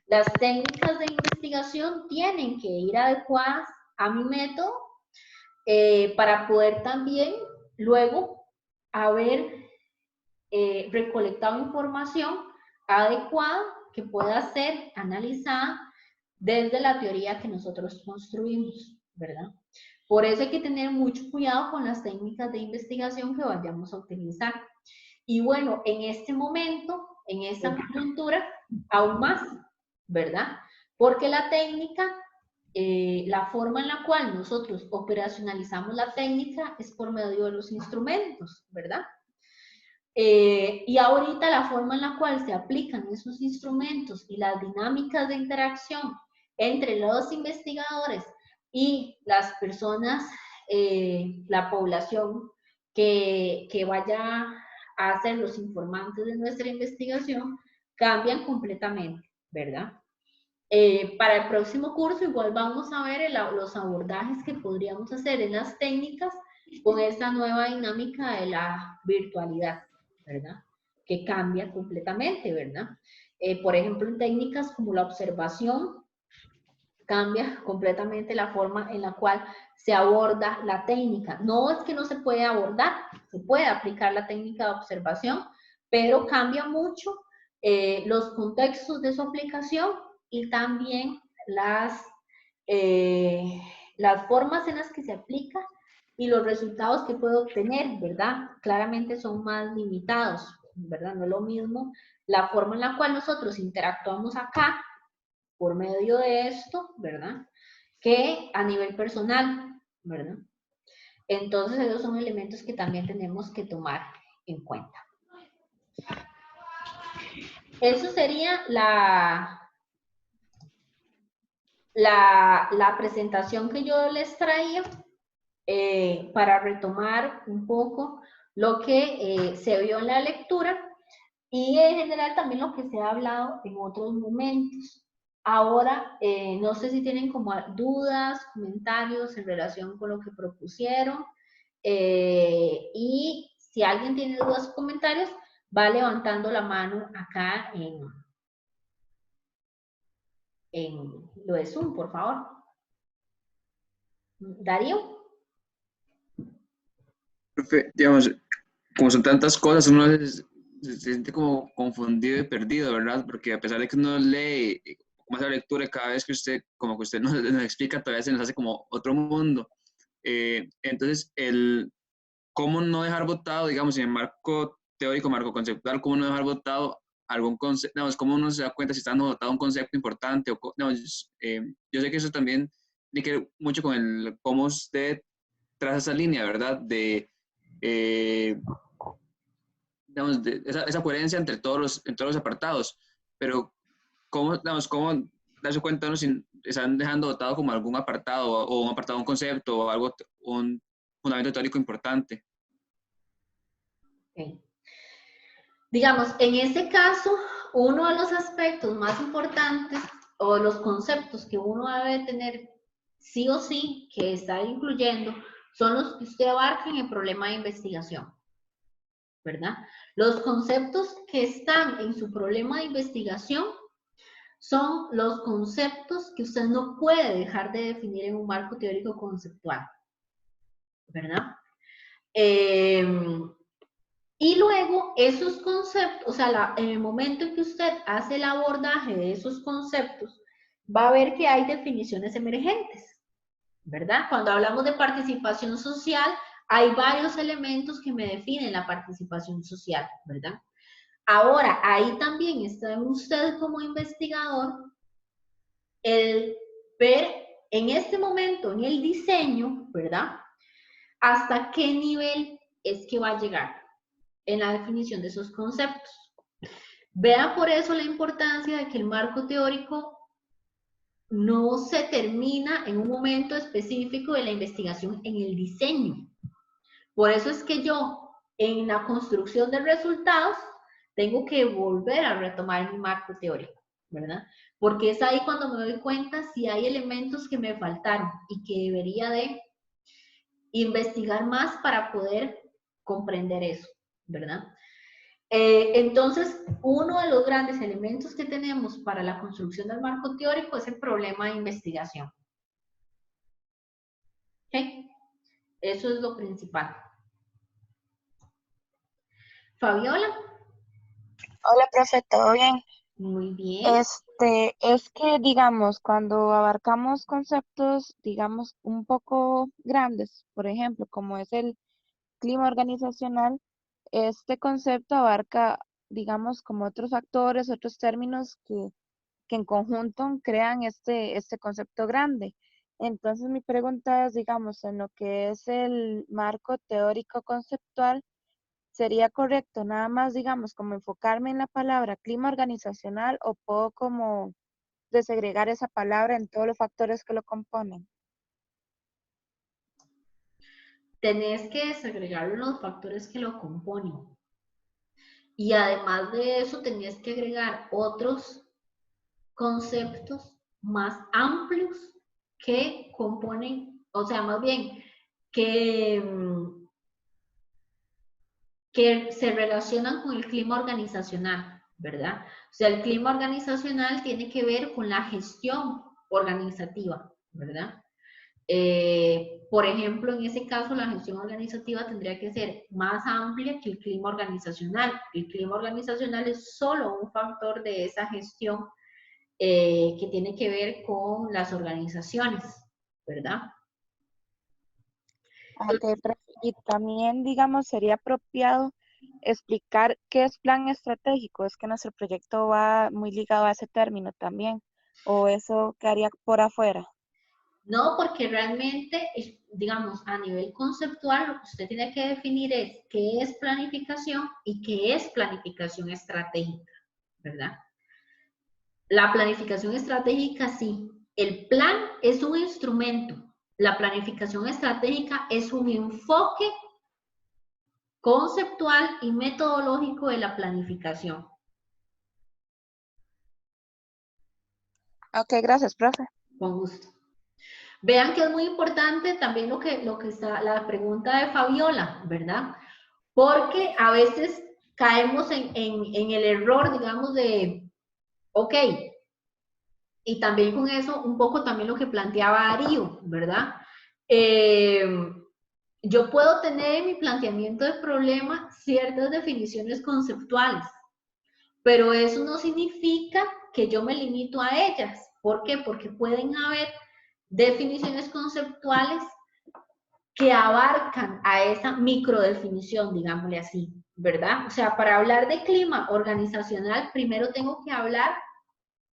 Las técnicas de investigación tienen que ir adecuadas a mi método para poder también luego haber recolectado información adecuada que pueda ser analizada desde la teoría que nosotros construimos, ¿verdad? Por eso hay que tener mucho cuidado con las técnicas de investigación que vayamos a utilizar. Y bueno, en este momento, en esta coyuntura, aún más, ¿verdad? Porque la técnica, la forma en la cual nosotros operacionalizamos la técnica es por medio de los instrumentos, ¿verdad? Y ahorita la forma en la cual se aplican esos instrumentos y las dinámicas de interacción entre los investigadores y las personas, la población que vaya a ser los informantes de nuestra investigación, cambian completamente, ¿verdad? Para el próximo curso igual vamos a ver los abordajes que podríamos hacer en las técnicas con esta nueva dinámica de la virtualidad, ¿verdad? Que cambia completamente, ¿verdad? Por ejemplo, en técnicas como la observación, cambia completamente la forma en la cual se aborda la técnica. No es que no se puede abordar, se puede aplicar la técnica de observación, pero cambia mucho los contextos de su aplicación y también las formas en las que se aplica y los resultados que puede obtener, ¿verdad? Claramente son más limitados, ¿verdad? No es lo mismo la forma en la cual nosotros interactuamos acá por medio de esto, ¿verdad? Que a nivel personal, ¿verdad? Entonces, esos son elementos que también tenemos que tomar en cuenta. Eso sería la presentación que yo les traía para retomar un poco lo que se vio en la lectura y en general también lo que se ha hablado en otros momentos. Ahora, no sé si tienen como dudas, comentarios en relación con lo que propusieron. Y si alguien tiene dudas o comentarios, va levantando la mano acá en lo de Zoom, por favor. Darío. Profe, digamos, como son tantas cosas, uno se siente como confundido y perdido, ¿verdad? Porque a pesar de que uno lee, como hace la lectura, cada vez que usted, como que usted nos explica, todavía se nos hace como otro mundo. Entonces, ¿cómo no dejar botado, digamos, en el marco teórico, marco conceptual, cómo no dejar botado algún concepto, digamos, cómo uno se da cuenta si está botado un concepto importante? Digamos, yo sé que eso también tiene que ver mucho con cómo usted traza esa línea, ¿verdad? Digamos, esa coherencia entre todos los apartados, pero digamos, ¿cómo darse cuenta uno si están dejando botado como algún apartado o un apartado, un concepto o algo, un fundamento teórico importante? Okay. Digamos, en ese caso, uno de los aspectos más importantes o los conceptos que uno debe tener sí o sí que está incluyendo son los que usted abarca en el problema de investigación, ¿verdad? Los conceptos que están en su problema de investigación son los conceptos que usted no puede dejar de definir en un marco teórico conceptual, ¿verdad? Y luego esos conceptos, o sea, en el momento en que usted hace el abordaje de esos conceptos, va a ver que hay definiciones emergentes, ¿verdad? Cuando hablamos de participación social, hay varios elementos que me definen la participación social, ¿verdad? Ahora, ahí también está usted como investigador el ver en este momento, en el diseño, ¿verdad? Hasta qué nivel es que va a llegar en la definición de esos conceptos. Vea por eso la importancia de que el marco teórico no se termina en un momento específico de la investigación en el diseño. Por eso es que yo, en la construcción de resultados, tengo que volver a retomar mi marco teórico, ¿verdad? Porque es ahí cuando me doy cuenta si hay elementos que me faltaron y que debería de investigar más para poder comprender eso, ¿verdad? Entonces, uno de los grandes elementos que tenemos para la construcción del marco teórico es el problema de investigación. ¿Okay? Eso es lo principal. Fabiola. Hola, profe, ¿todo bien? Muy bien. Es que, digamos, cuando abarcamos conceptos, digamos, un poco grandes, por ejemplo, como es el clima organizacional, este concepto abarca, digamos, como otros factores, otros términos que en conjunto crean este concepto grande. Entonces, mi pregunta es, digamos, en lo que es el marco teórico conceptual, ¿sería correcto nada más, digamos, como enfocarme en la palabra clima organizacional o puedo como desagregar esa palabra en todos los factores que lo componen? Tenés que desagregar los factores que lo componen. Y además de eso, tenés que agregar otros conceptos más amplios que componen, o sea, más bien, que, que se relacionan con el clima organizacional, ¿verdad? O sea, el clima organizacional tiene que ver con la gestión organizativa, ¿verdad? Por ejemplo, en ese caso, la gestión organizativa tendría que ser más amplia que el clima organizacional. El clima organizacional es solo un factor de esa gestión que tiene que ver con las organizaciones, ¿verdad? Ok, y también, digamos, sería apropiado explicar qué es plan estratégico. Es que nuestro proyecto va muy ligado a ese término también, o eso quedaría por afuera. No, porque realmente, digamos, a nivel conceptual, lo que usted tiene que definir es qué es planificación y qué es planificación estratégica, ¿verdad? La planificación estratégica, sí. El plan es un instrumento. La planificación estratégica es un enfoque conceptual y metodológico de la planificación. Ok, gracias, profe. Con gusto. Vean que es muy importante también lo que está, la pregunta de Fabiola, ¿verdad? Porque a veces caemos en el error, digamos, de, ok, y también con eso, un poco también lo que planteaba Darío, ¿verdad? Yo puedo tener en mi planteamiento de problema ciertas definiciones conceptuales, pero eso no significa que yo me limito a ellas. ¿Por qué? Porque pueden haber definiciones conceptuales que abarcan a esa microdefinición, digámosle así, ¿verdad? O sea, para hablar de clima organizacional, primero tengo que hablar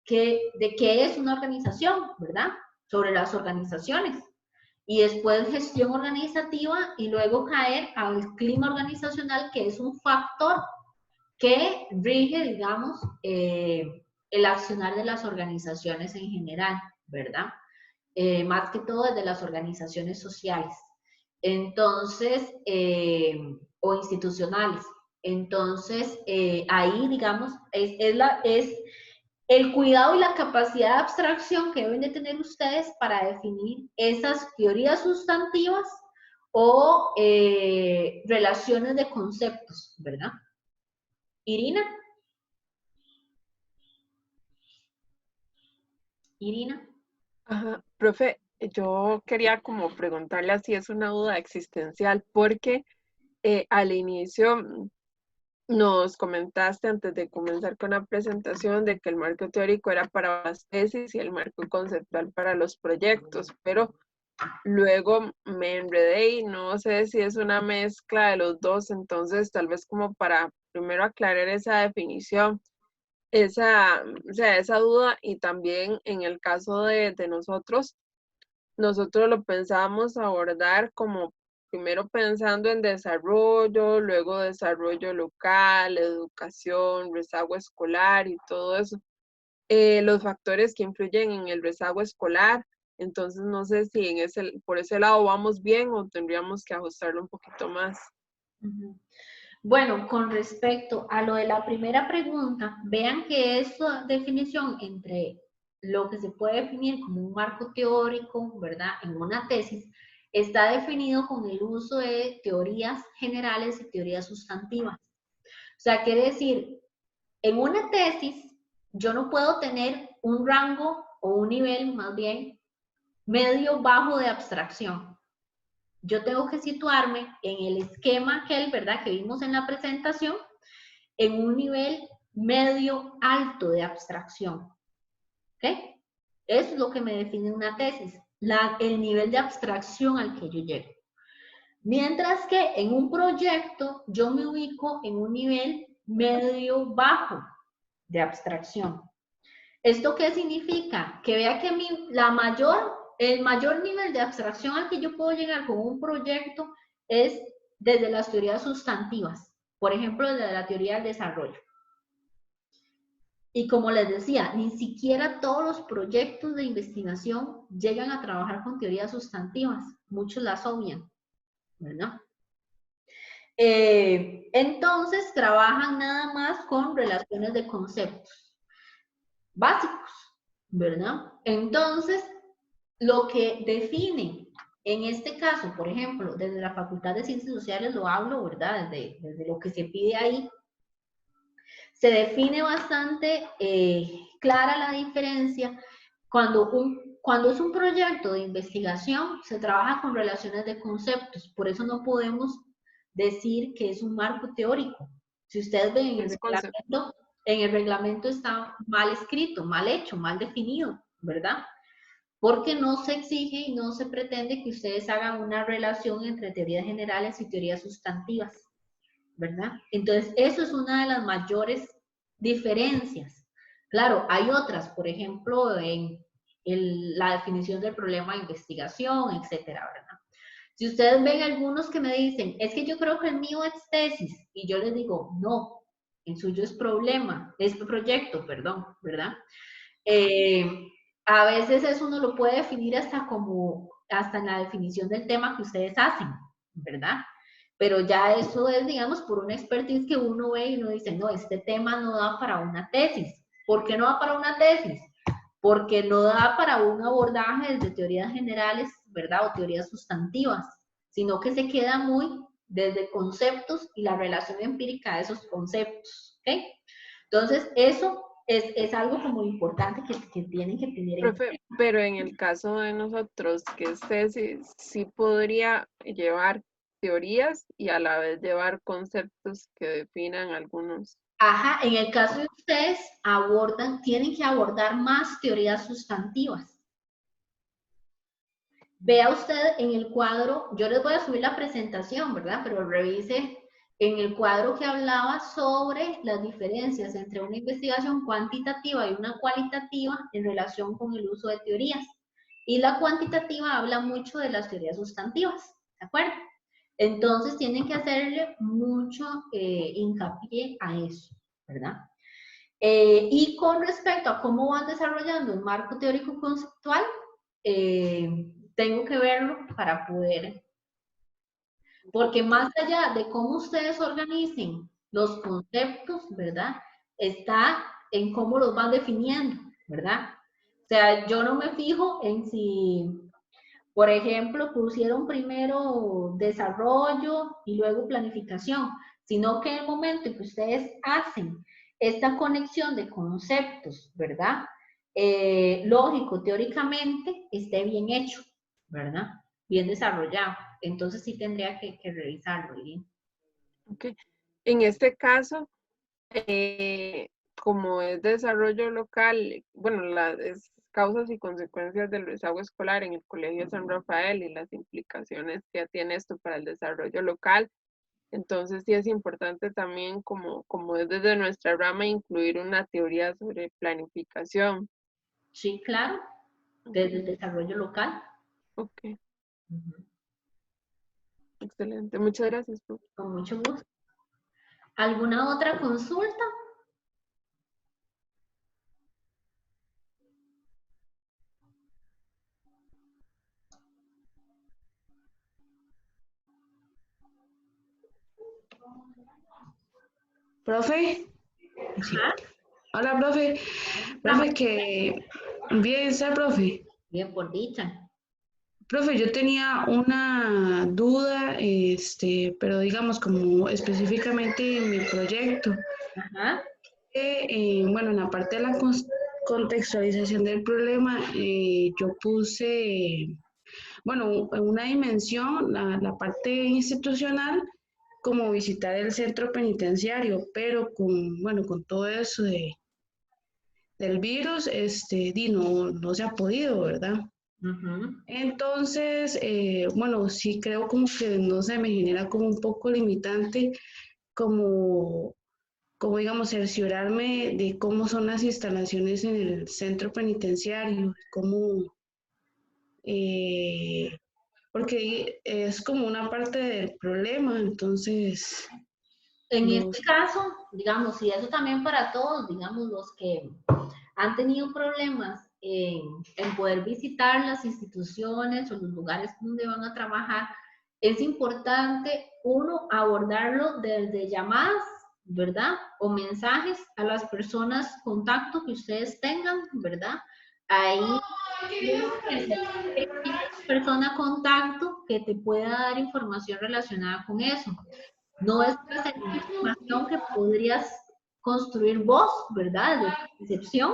de qué es una organización, ¿verdad? Sobre las organizaciones. Y después gestión organizativa y luego caer al clima organizacional, que es un factor que rige, digamos, el accionar de las organizaciones en general, ¿verdad? Más que todo desde las organizaciones sociales. Entonces, o institucionales. Entonces, ahí, digamos, es el cuidado y la capacidad de abstracción que deben de tener ustedes para definir esas teorías sustantivas o relaciones de conceptos, ¿verdad? Irina. Irina. Ajá, profe, yo quería como preguntarle si es una duda existencial, porque al inicio Nos comentaste antes de comenzar con la presentación de que el marco teórico era para las tesis y el marco conceptual para los proyectos, pero luego me enredé y no sé si es una mezcla de los dos, entonces tal vez como para primero aclarar esa definición, o sea, esa duda, y también en el caso de nosotros lo pensábamos abordar como primero pensando en desarrollo, luego desarrollo local, educación, rezago escolar y todo eso. Los factores que influyen en el rezago escolar. Entonces no sé si por ese lado vamos bien o tendríamos que ajustarlo un poquito más. Bueno, con respecto a lo de la primera pregunta, vean que esa definición entre lo que se puede definir como un marco teórico, ¿verdad? En una tesis, está definido con el uso de teorías generales y teorías sustantivas. O sea, quiere decir, en una tesis, yo no puedo tener un rango o un nivel, más bien, medio bajo de abstracción. Yo tengo que situarme en el esquema ¿verdad? Que vimos en la presentación, en un nivel medio alto de abstracción. ¿Ok? Eso es lo que me define una tesis, el nivel de abstracción al que yo llego. Mientras que en un proyecto yo me ubico en un nivel medio bajo de abstracción. ¿Esto qué significa? Que vea que el mayor nivel de abstracción al que yo puedo llegar con un proyecto es desde las teorías sustantivas, por ejemplo, desde la teoría del desarrollo. Y como les decía, ni siquiera todos los proyectos de investigación llegan a trabajar con teorías sustantivas, muchos las obvian, ¿verdad? Entonces, trabajan nada más con relaciones de conceptos básicos, ¿verdad? Entonces, lo que define, en este caso, por ejemplo, desde la Facultad de Ciencias Sociales lo hablo, ¿verdad? Desde lo que se pide ahí, se define bastante clara la diferencia. Cuando es un proyecto de investigación, se trabaja con relaciones de conceptos, por eso no podemos decir que es un marco teórico. Si ustedes ven en el reglamento está mal escrito, mal hecho, mal definido, ¿verdad? Porque no se exige y no se pretende que ustedes hagan una relación entre teorías generales y teorías sustantivas, ¿verdad? Entonces, eso es una de las mayores diferencias. Claro, hay otras, por ejemplo, en la definición del problema de investigación, etcétera, ¿verdad? Si ustedes ven algunos que me dicen, es que yo creo que el mío es tesis, y yo les digo, no, el suyo es proyecto, perdón, ¿verdad? A veces eso uno lo puede definir hasta en la definición del tema que ustedes hacen, ¿verdad? Pero ya eso es, digamos, por una expertise que uno ve y uno dice, no, este tema no da para una tesis. ¿Por qué no da para una tesis? Porque no da para un abordaje desde teorías generales, ¿verdad? O teorías sustantivas, sino que se queda muy desde conceptos y la relación empírica de esos conceptos, ¿ok? Entonces, eso es algo como importante que tienen que tener en cuenta. Profe, pero en el caso de nosotros, que es tesis, sí podría llevar teorías y a la vez llevar conceptos que definan algunos. Ajá, en el caso de ustedes tienen que abordar más teorías sustantivas. Vea usted en el cuadro, yo les voy a subir la presentación, ¿verdad? Pero revise en el cuadro que hablaba sobre las diferencias entre una investigación cuantitativa y una cualitativa en relación con el uso de teorías. Y la cuantitativa habla mucho de las teorías sustantivas, ¿de acuerdo? Entonces tienen que hacerle mucho hincapié a eso, ¿verdad? Y con respecto a cómo van desarrollando el marco teórico conceptual, tengo que verlo para poder, porque más allá de cómo ustedes organicen los conceptos, ¿verdad? Está en cómo los van definiendo, ¿verdad? O sea, yo no me fijo en si, por ejemplo, pusieron primero desarrollo y luego planificación, sino que en el momento en que ustedes hacen esta conexión de conceptos, ¿verdad? Lógico, teóricamente, esté bien hecho, ¿verdad? Bien desarrollado. Entonces sí tendría que revisarlo, ¿sí? Ok. En este caso, como es desarrollo local, bueno, las causas y consecuencias del rezago escolar en el Colegio San Rafael y las implicaciones que tiene esto para el desarrollo local, entonces sí es importante también, como es desde nuestra rama, incluir una teoría sobre planificación. Sí, claro, desde el desarrollo local. Ok, Ujú. excelente. Muchas gracias, profe. Con mucho gusto. ¿Alguna otra consulta? Profe, sí. Ajá. Hola, profe. Profe, que bien está, profe. Bien, por dicha. Profe, yo tenía una duda, pero digamos como específicamente en mi proyecto. Ajá. Bueno, en la parte de la contextualización del problema, yo puse, bueno, en una dimensión, la parte institucional, como visitar el centro penitenciario, pero con, bueno, con todo eso del virus, no se ha podido, ¿verdad? Ujú. Entonces, bueno, sí creo como que no se me genera como un poco limitante, como, como digamos, cerciorarme de cómo son las instalaciones en el centro penitenciario, cómo, eh, porque es como una parte del problema, entonces, En no este sé. caso, digamos, y eso también para todos, digamos, los que han tenido problemas en poder visitar las instituciones o los lugares donde van a trabajar, es importante, uno, abordarlo desde llamadas, ¿verdad? O mensajes a las personas contacto que ustedes tengan, ¿verdad? Ahí es una persona contacto que te pueda dar información relacionada con eso. No es una información que podrías construir vos, ¿verdad? Desde tu percepción,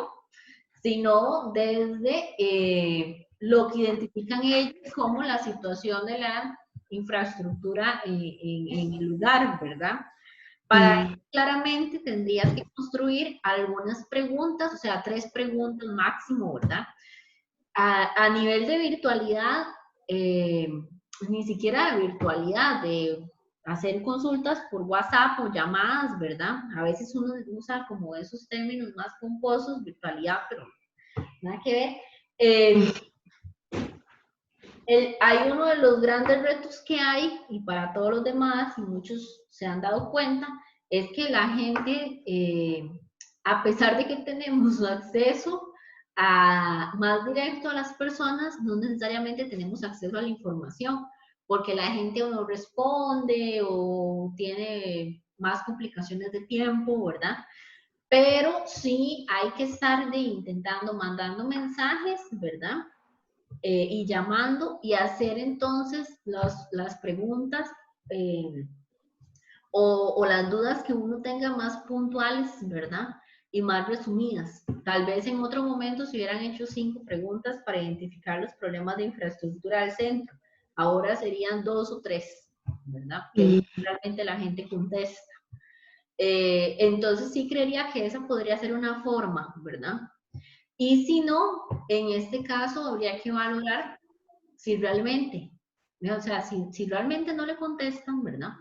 sino desde lo que identifican ellos como la situación de la infraestructura en el lugar, ¿verdad? Para Mm, eso, claramente tendrías que construir algunas preguntas, o sea, 3 preguntas máximo, ¿verdad? A nivel de virtualidad, ni siquiera de virtualidad, de hacer consultas por WhatsApp o llamadas, ¿verdad? A veces uno usa como esos términos más pomposos, virtualidad, pero nada que ver. Eh, hay uno de los grandes retos que hay, y para todos los demás, y muchos se han dado cuenta, es que la gente, a pesar de que tenemos acceso más directo a las personas, no necesariamente tenemos acceso a la información, porque la gente o no responde o tiene más complicaciones de tiempo, ¿verdad? Pero sí hay que estar intentando, mandando mensajes, ¿verdad? Y llamando y hacer entonces las preguntas o las dudas que uno tenga más puntuales, ¿verdad? Y más resumidas. Tal vez en otro momento se hubieran hecho 5 preguntas para identificar los problemas de infraestructura del centro. Ahora serían 2 o 3, ¿verdad? Que mm, realmente la gente contesta. Entonces sí creería que esa podría ser una forma, ¿verdad? Y si no, en este caso habría que valorar si realmente, o sea, si realmente no le contestan, ¿verdad?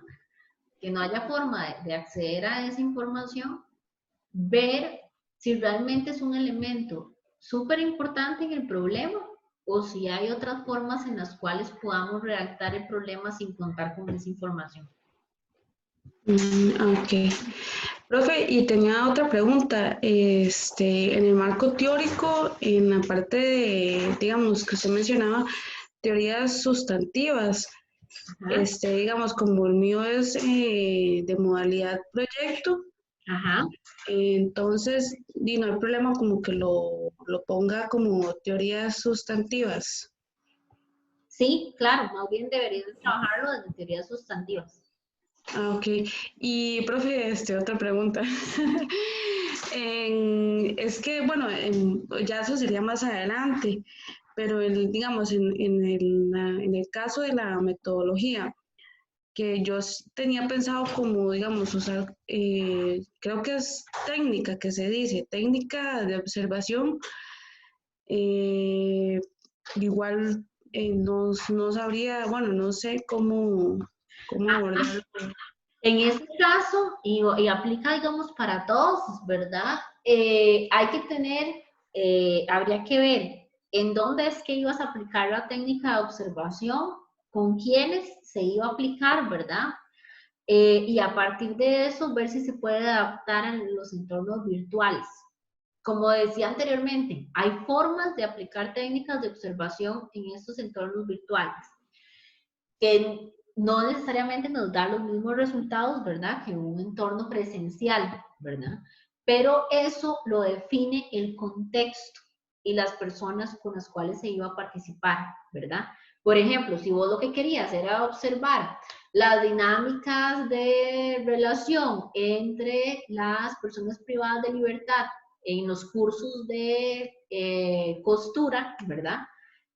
Que no haya forma de acceder a esa información, ver si realmente es un elemento súper importante en el problema o si hay otras formas en las cuales podamos redactar el problema sin contar con esa información. ok. Profe, y tenía otra pregunta. En el marco teórico, en la parte de, digamos, que usted mencionaba, teorías sustantivas, Ajá, digamos, como el mío es de modalidad proyecto, ajá. entonces, no hay problema como que lo ponga como teorías sustantivas. Sí, claro, más bien deberías trabajarlo desde teorías sustantivas. Ah, ok. Y, profe, otra pregunta. Es que, bueno, ya eso sería más adelante, pero digamos, en el caso de la metodología, que yo tenía pensado como, digamos, usar, creo que es técnica que se dice, técnica de observación. eh, Igual no sabría, bueno, no sé cómo abordarlo. En este caso, y aplica, digamos, para todos, ¿verdad? Hay que tener, habría que ver en dónde es que ibas a aplicar la técnica de observación, con quiénes se iba a aplicar, ¿verdad? Y a partir de eso, ver si se puede adaptar a los entornos virtuales. Como decía anteriormente, hay formas de aplicar técnicas de observación en estos entornos virtuales, que no necesariamente nos da los mismos resultados, ¿verdad?, que un entorno presencial, ¿verdad? Pero eso lo define el contexto y las personas con las cuales se iba a participar, ¿verdad? Por ejemplo, si vos lo que querías era observar las dinámicas de relación entre las personas privadas de libertad en los cursos de costura, ¿verdad?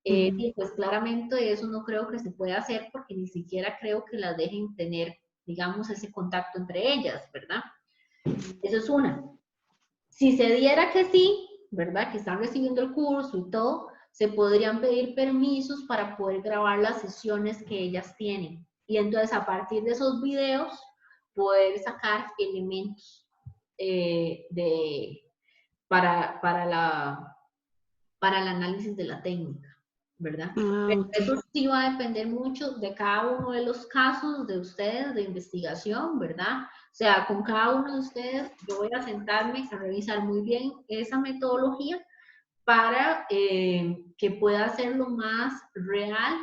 Y pues claramente eso no creo que se pueda hacer porque ni siquiera creo que las dejen tener, digamos, ese contacto entre ellas, ¿verdad? Eso es una. Si se diera que sí, ¿verdad? Que están recibiendo el curso y todo, se podrían pedir permisos para poder grabar las sesiones que ellas tienen. Y entonces a partir de esos videos, poder sacar elementos para el análisis de la técnica, ¿verdad? Pero Ok. eso sí va a depender mucho de cada uno de los casos de ustedes de investigación, ¿verdad? O sea, con cada uno de ustedes yo voy a sentarme a revisar muy bien esa metodología para que pueda ser lo más real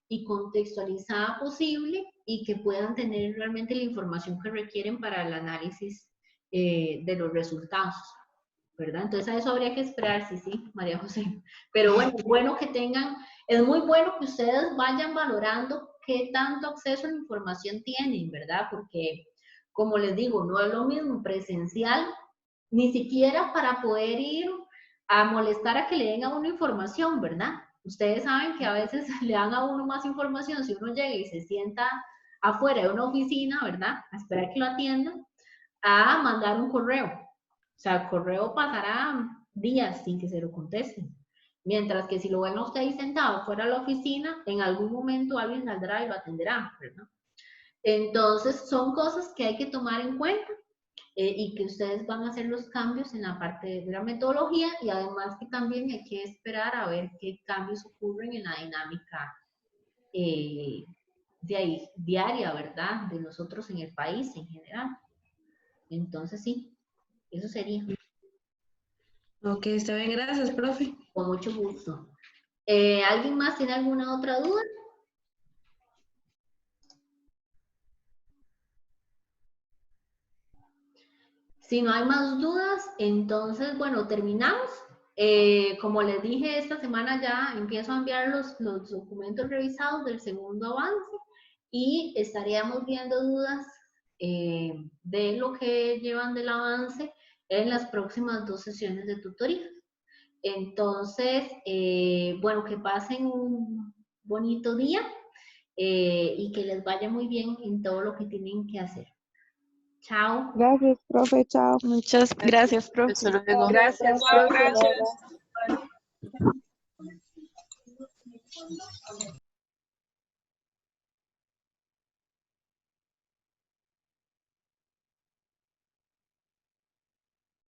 y contextualizada posible y que puedan tener realmente la información que requieren para el análisis de los resultados, ¿verdad? Entonces a eso habría que esperar, sí, María José. Pero bueno, es muy bueno que ustedes vayan valorando qué tanto acceso a la información tienen, ¿verdad? Porque, como les digo, no es lo mismo presencial, ni siquiera para poder ir a molestar a que le den a uno información, ¿verdad? Ustedes saben que a veces le dan a uno más información si uno llega y se sienta afuera de una oficina, ¿verdad? A esperar que lo atiendan, a mandar un correo. O sea, el correo pasará días sin que se lo contesten. Mientras que si lo ven a usted ahí sentado fuera de la oficina, en algún momento alguien saldrá y lo atenderá, ¿verdad? Entonces, son cosas que hay que tomar en cuenta y que ustedes van a hacer los cambios en la parte de la metodología y además que también hay que esperar a ver qué cambios ocurren en la dinámica diaria, ¿verdad? De nosotros en el país en general. Entonces, sí, eso sería. Ok, está bien, gracias, profe. Con mucho gusto. ¿Alguien más tiene alguna otra duda? Si no hay más dudas, entonces, bueno, terminamos. Como les dije, esta semana ya empiezo a enviar los documentos revisados del segundo avance y estaríamos viendo dudas de lo que llevan del avance en las próximas 2 sesiones de tutoría. Entonces, bueno, que pasen un bonito día y que les vaya muy bien en todo lo que tienen que hacer. Chao. Gracias, profe, chao. Muchas gracias, profe. Hasta luego. Gracias, Chao, profe. gracias.